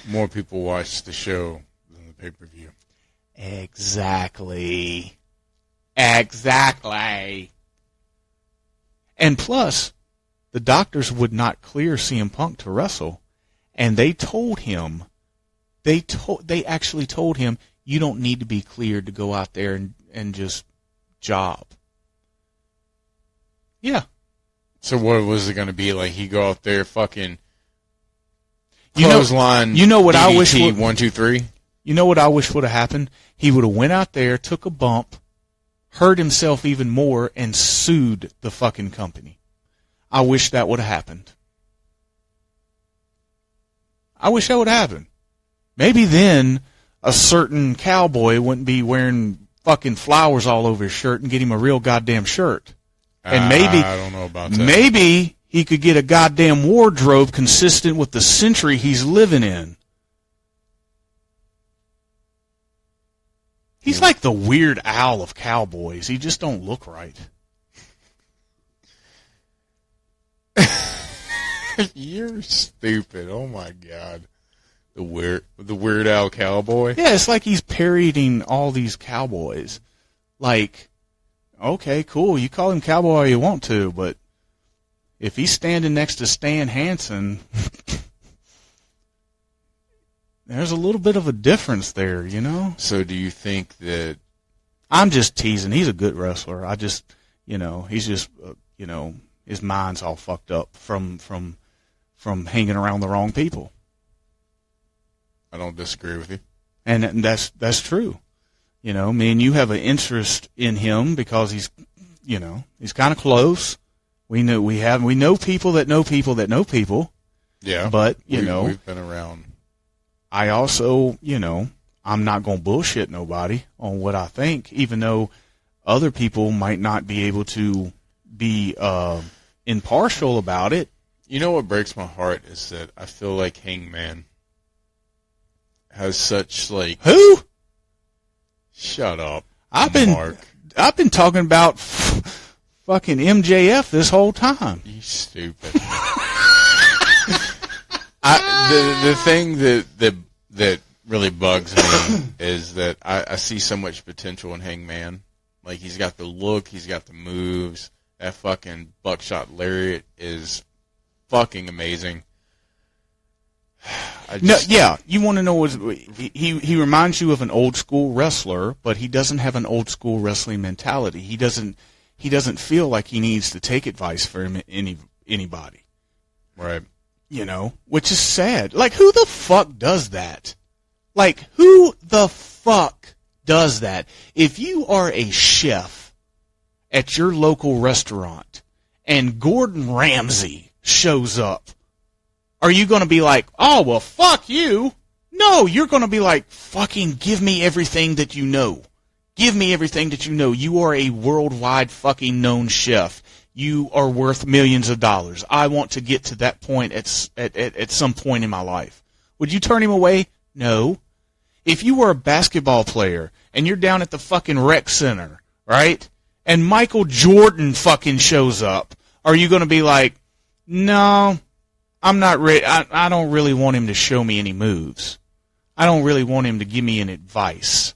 More people watch the show than the pay-per-view. Exactly. And plus, the doctors would not clear CM Punk to wrestle. And they told him, they actually told him, you don't need to be cleared to go out there and just job. Yeah. So what was it going to be like? He go out there fucking clothesline. You know what I wish DDT, 1, 2, 3. You know what I wish would have happened? He would have went out there, took a bump, hurt himself even more, and sued the fucking company. I wish that would have happened. I wish that would have happened. Maybe then a certain cowboy wouldn't be wearing fucking flowers all over his shirt and get him a real goddamn shirt. And maybe, I don't know about that. Maybe he could get a goddamn wardrobe consistent with the century he's living in. He's like the Weird Al of cowboys. He just don't look right. You're stupid. Oh my God. The Weird Al cowboy? Yeah, it's like he's parodying all these cowboys. Like, okay, cool. You call him cowboy all you want to, but if he's standing next to Stan Hansen, there's a little bit of a difference there, you know? So do you think that... I'm just teasing. He's a good wrestler. I just, he's just, his mind's all fucked up from hanging around the wrong people. I don't disagree with you. And that's true. Me and you have an interest in him because he's kind of close. We know people that know people that know people. Yeah. But, we've been around. I also, I'm not going to bullshit nobody on what I think, even though other people might not be able to be impartial about it. You know what breaks my heart is that I feel like Hangman has such like... Who? Shut up, Mark. I've been talking about fucking MJF this whole time. You stupid. The thing that really bugs me is that I see so much potential in Hangman. Like, he's got the look, he's got the moves. That fucking buckshot lariat is fucking amazing. You want to know what he reminds you of an old school wrestler, but he doesn't have an old school wrestling mentality. He doesn't feel like he needs to take advice from anybody. Right. Which is sad. Like, who the fuck does that? Like, who the fuck does that? If you are a chef at your local restaurant and Gordon Ramsay shows up, are you going to be like, oh, well, fuck you? No, you're going to be like, fucking give me everything that you know. Give me everything that you know. You are a worldwide fucking known chef. You are worth millions of dollars. I want to get to that point at some point in my life. Would you turn him away? No. If you were a basketball player and you're down at the fucking rec center, right, and Michael Jordan fucking shows up, are you going to be like, no, I'm not ready. I don't really want him to show me any moves. I don't really want him to give me any advice.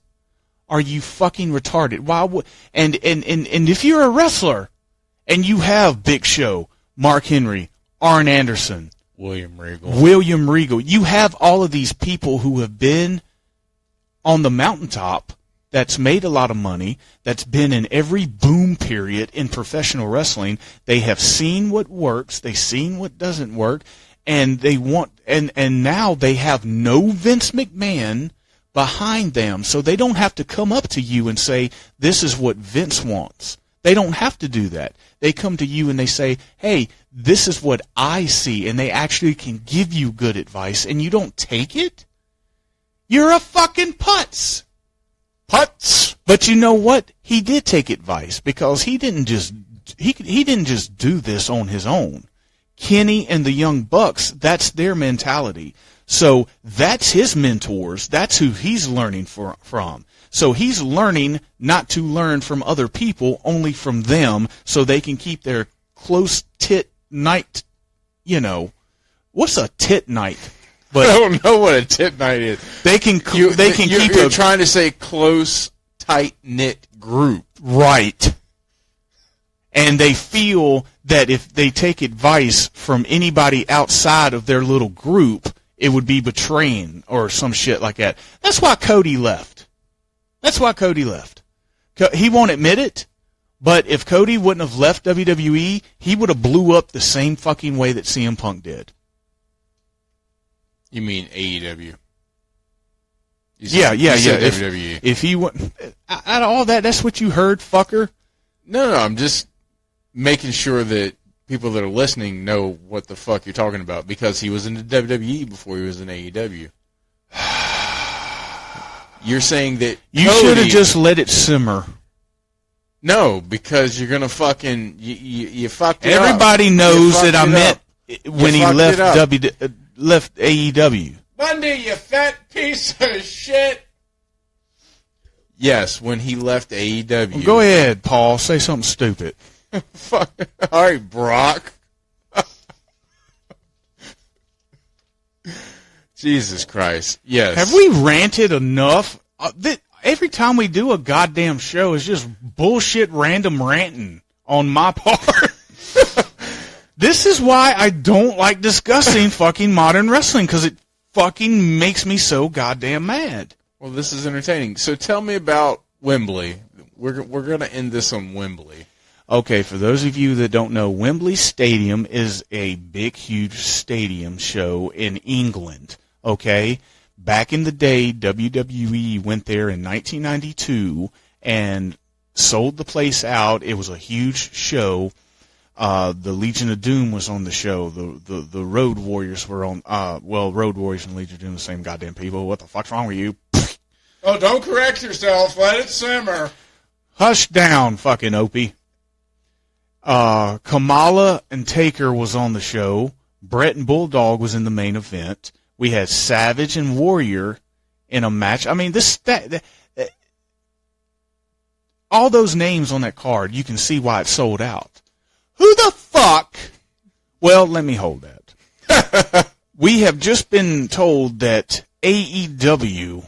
Are you fucking retarded? Why? And if you're a wrestler and you have Big Show, Mark Henry, Arn Anderson, William Regal, you have all of these people who have been on the mountaintop, that's made a lot of money, that's been in every boom period in professional wrestling. They have seen what works, they've seen what doesn't work, and they want and now they have no Vince McMahon behind them, so they don't have to come up to you and say, this is what Vince wants. They don't have to do that. They come to you and they say, hey, this is what I see, and they actually can give you good advice, and you don't take it? You're a fucking putz. But you know what? He did take advice because he didn't just do this on his own. Kenny and the Young Bucks, that's their mentality. So that's his mentors. That's who he's learning from. So he's learning not to learn from other people, only from them, so they can keep their close tit night. What's a tit night? But I don't know what a tit night is. You're trying to say close, tight-knit group. Right. And they feel that if they take advice from anybody outside of their little group, it would be betraying or some shit like that. That's why Cody left. That's why Cody left. He won't admit it, but if Cody wouldn't have left WWE, he would have blew up the same fucking way that CM Punk did. You mean AEW? Yeah. WWE. If he wouldn't, out of all that, that's what you heard, fucker. No, I'm just making sure that people that are listening know what the fuck you're talking about, because he was in the WWE before he was in AEW. You're saying that you should have just let it simmer. No, because you're gonna fucking you fucked it Everybody up. knows that I meant up. when he left AEW. Monday, you fat piece of shit. Yes, when he left AEW. Well, go ahead, Paul. Say something stupid. Fuck. All right, Brock. Jesus Christ. Yes. Have we ranted enough? Every time we do a goddamn show, it's just bullshit random ranting on my part. This is why I don't like discussing fucking modern wrestling, because it fucking makes me so goddamn mad. Well, this is entertaining. So tell me about Wembley. We're going to end this on Wembley. Okay, for those of you that don't know, Wembley Stadium is a big, huge stadium show in England. Okay? Back in the day, WWE went there in 1992 and sold the place out. It was a huge show. The Legion of Doom was on the show. The Road Warriors were on. Road Warriors and Legion of Doom, the same goddamn people. What the fuck's wrong with you? Oh, don't correct yourself. Let it simmer. Hush down, fucking Opie. Kamala and Taker was on the show. Brett and Bulldog was in the main event. We had Savage and Warrior in a match. I mean, all those names on that card, you can see why it sold out. Who the fuck? Well, let me hold that. We have just been told that AEW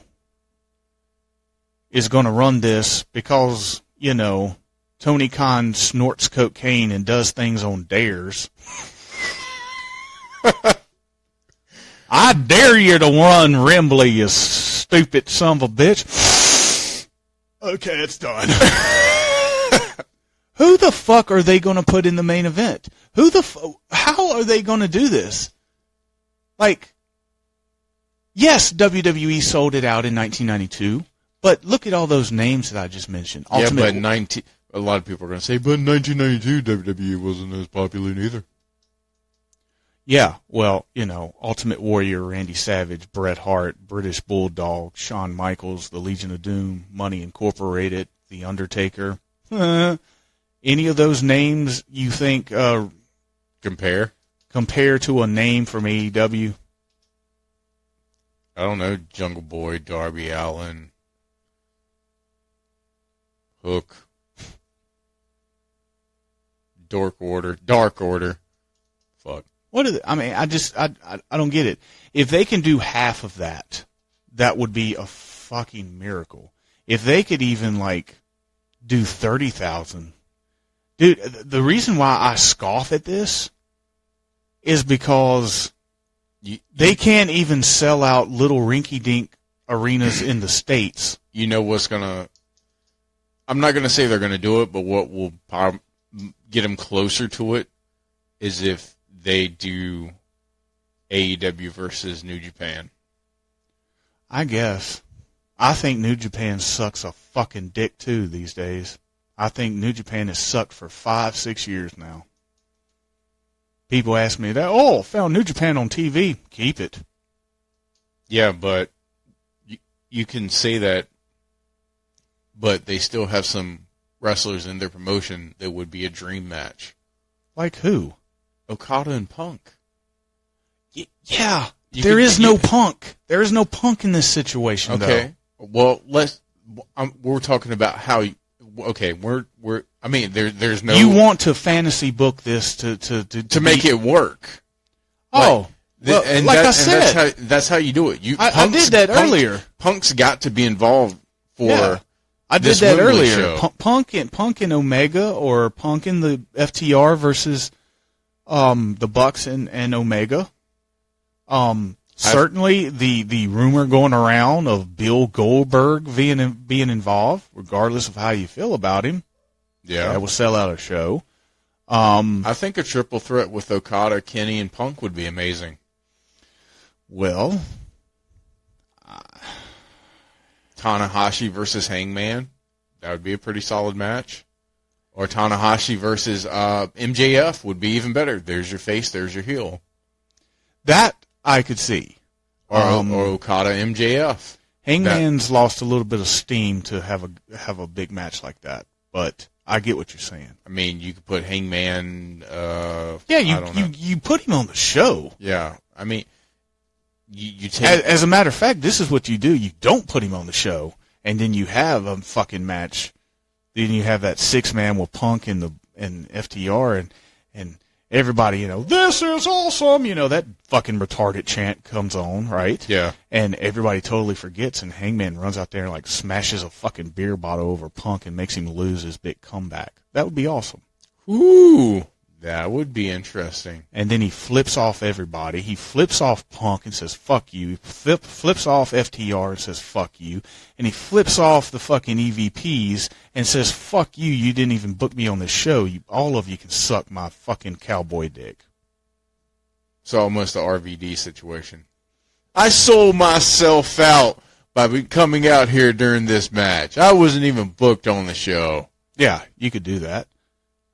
is going to run this because, you know, Tony Khan snorts cocaine and does things on dares. I dare you to run Wembley, you stupid son of a bitch. Okay, it's done. Who the fuck are they going to put in the main event? How are they going to do this? Like, yes, WWE sold it out in 1992, but look at all those names that I just mentioned. Yeah, but a lot of people are going to say, but in 1992, WWE wasn't as popular neither. Yeah, well, you know, Ultimate Warrior, Randy Savage, Bret Hart, British Bulldog, Shawn Michaels, the Legion of Doom, Money Incorporated, The Undertaker. Any of those names you think compare to a name from AEW? I don't know. Jungle Boy, Darby Allin, Hook, Dark Order. Fuck. What are they? I mean, I don't get it. If they can do half of that, that would be a fucking miracle. If they could even like do 30,000. Dude, the reason why I scoff at this is because they can't even sell out little rinky-dink arenas in the States. You know what's going to... I'm not going to say they're going to do it, but what will get them closer to it is if they do AEW versus New Japan. I guess. I think New Japan sucks a fucking dick, too, these days. I think New Japan has sucked for 5-6 years now. People ask me that, found New Japan on TV. Keep it. Yeah, but you can say that, but they still have some wrestlers in their promotion that would be a dream match. Like who? Okada and Punk. Yeah, there is no Punk. There is no Punk in this situation, okay. Though. Well, we're talking about how... Okay, I mean, there's no... You want to fantasy book this to make it work. Oh, I said. That's how you do it. I did that earlier. Punk's got to be involved for... Yeah, I did that earlier. Punk and Omega, or Punk and the FTR versus the Bucks and Omega. Certainly, the rumor going around of Bill Goldberg being involved, regardless of how you feel about him, that will sell out a show. I think a triple threat with Okada, Kenny, and Punk would be amazing. Well, Tanahashi versus Hangman, that would be a pretty solid match. Or Tanahashi versus MJF would be even better. There's your face, there's your heel. that I could see. Or Okada, MJF. Hangman's lost a little bit of steam to have a big match like that, but I get what you're saying. I mean, you could put Hangman. You put him on the show. Yeah, I mean, you take. As a matter of fact, this is what you do. You don't put him on the show, and then you have a fucking match. Then you have that 6-man with Punk and FTR and everybody, this is awesome. That fucking retarded chant comes on, right? Yeah. And everybody totally forgets, and Hangman runs out there and smashes a fucking beer bottle over Punk and makes him lose his big comeback. That would be awesome. Ooh, that would be interesting. And then he flips off everybody. He flips off Punk and says, fuck you. He flips off FTR and says, fuck you. And he flips off the fucking EVPs and says, fuck you. You didn't even book me on the show. All of you can suck my fucking cowboy dick. It's almost the RVD situation. I sold myself out by coming out here during this match. I wasn't even booked on the show. Yeah, you could do that.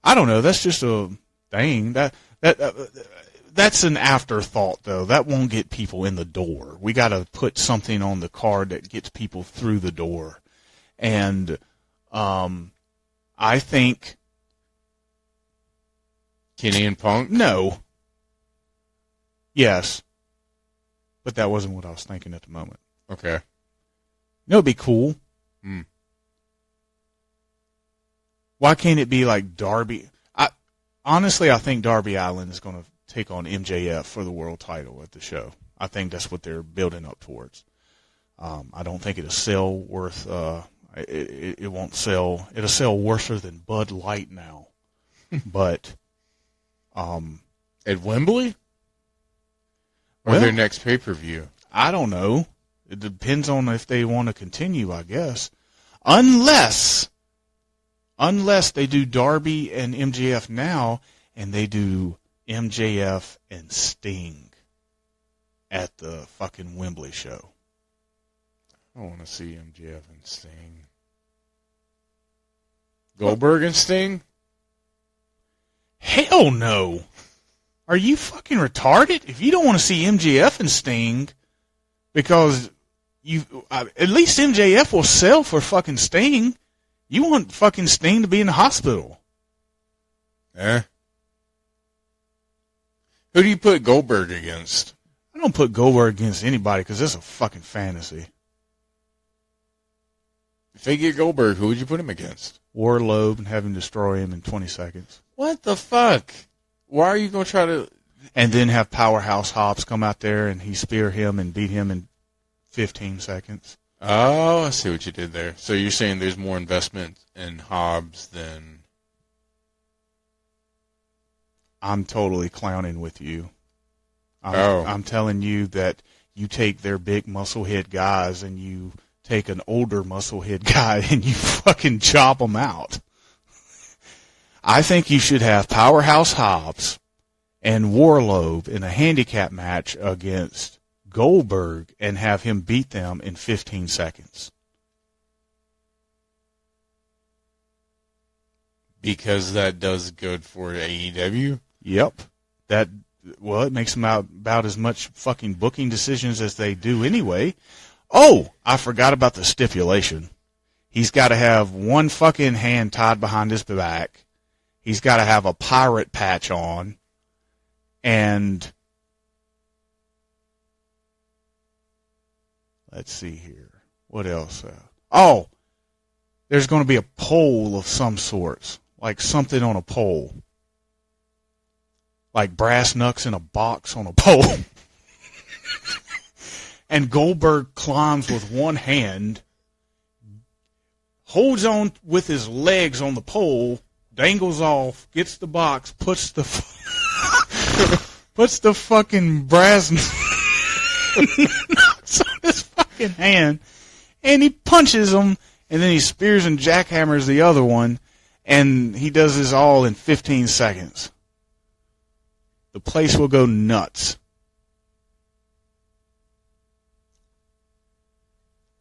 I don't know. That's just a thing. That's an afterthought, though. That won't get people in the door. We got to put something on the card that gets people through the door. And I think Kenny and Punk? No. Yes. But that wasn't what I was thinking at the moment. Okay. It'd be cool. Mm. Why can't it be like Darby? Honestly, I think Darby Allin is going to take on MJF for the world title at the show. I think that's what they're building up towards. I don't think it'll sell worth. It won't sell. It'll sell worse than Bud Light now. But at Wembley, or their next pay-per-view? I don't know. It depends on if they want to continue, I guess. Unless they do Darby and MJF now, and they do MJF and Sting at the fucking Wembley show. I want to see MJF and Sting. Goldberg and Sting? Hell no. Are you fucking retarded? If you don't want to see MJF and Sting, because at least MJF will sell for fucking Sting. You want fucking Sting to be in the hospital. Eh? Who do you put Goldberg against? I don't put Goldberg against anybody because that's a fucking fantasy. If they get Goldberg, who would you put him against? Warlord and have him destroy him in 20 seconds. What the fuck? Why are you going to try to... And then have Powerhouse Hobbs come out there and he spear him and beat him in 15 seconds. Oh, I see what you did there. So you're saying there's more investment in Hobbs than... I'm totally clowning with you. I'm telling you that you take their big musclehead guys and you take an older musclehead guy and you fucking chop them out. I think you should have Powerhouse Hobbs and Warlord in a handicap match against Goldberg and have him beat them in 15 seconds. Because that does good for AEW? Yep. It makes them about as much fucking booking decisions as they do anyway. Oh, I forgot about the stipulation. He's got to have one fucking hand tied behind his back. He's got to have a pirate patch on. And let's see here. What else? There's going to be a pole of some sorts. Like something on a pole. Like brass knucks in a box on a pole. And Goldberg climbs with one hand, holds on with his legs on the pole, dangles off, gets the box, puts the fucking brass knocks on his fucking hand, and he punches him, and then he spears and jackhammers the other one, and he does this all in 15 seconds. The place will go nuts.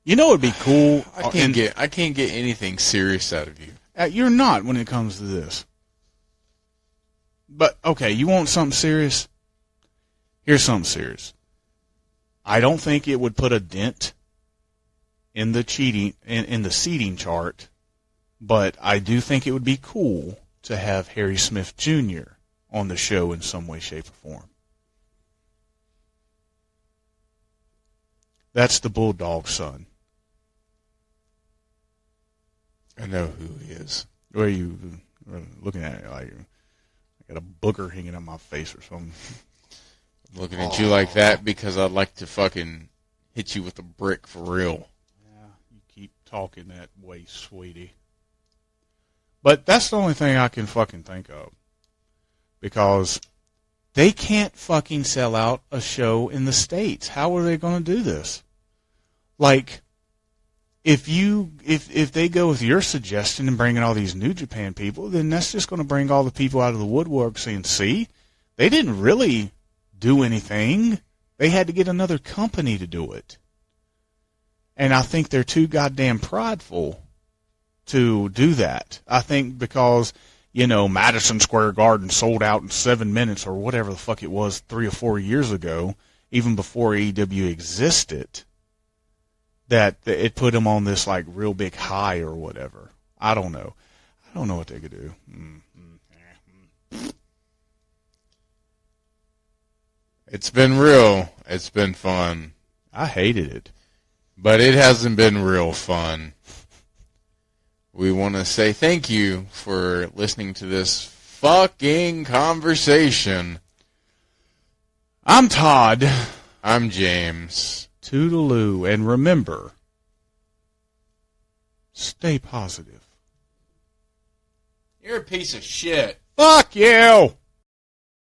You know, it'd be cool. I can't get anything serious out of you. You're not when it comes to this. But okay, you want something serious? Here's something serious. I don't think it would put a dent in the in the seating chart, but I do think it would be cool to have Harry Smith Jr. on the show in some way, shape, or form. That's the Bulldog's son. I know who he is. Where are you looking at it like I got a booger hanging on my face or something? I'm looking at you like that because I'd like to fucking hit you with a brick for real. Yeah, you keep talking that way, sweetie. But that's the only thing I can fucking think of. Because they can't fucking sell out a show in the States. How are they going to do this? Like, if they go with your suggestion and bringing all these New Japan people, then that's just going to bring all the people out of the woodwork saying, see, they didn't really do anything. They had to get another company to do it. And I think they're too goddamn prideful to do that. I think because, you know, Madison Square Garden sold out in 7 minutes or whatever the fuck it was 3 or 4 years ago, even before AEW existed, that it put them on this like real big high or whatever. I don't know. I don't know what they could do. It's been real. It's been fun. I hated it. But it hasn't been real fun. We want to say thank you for listening to this fucking conversation. I'm Todd. I'm James. Toodaloo. And remember, stay positive. You're a piece of shit. Fuck you!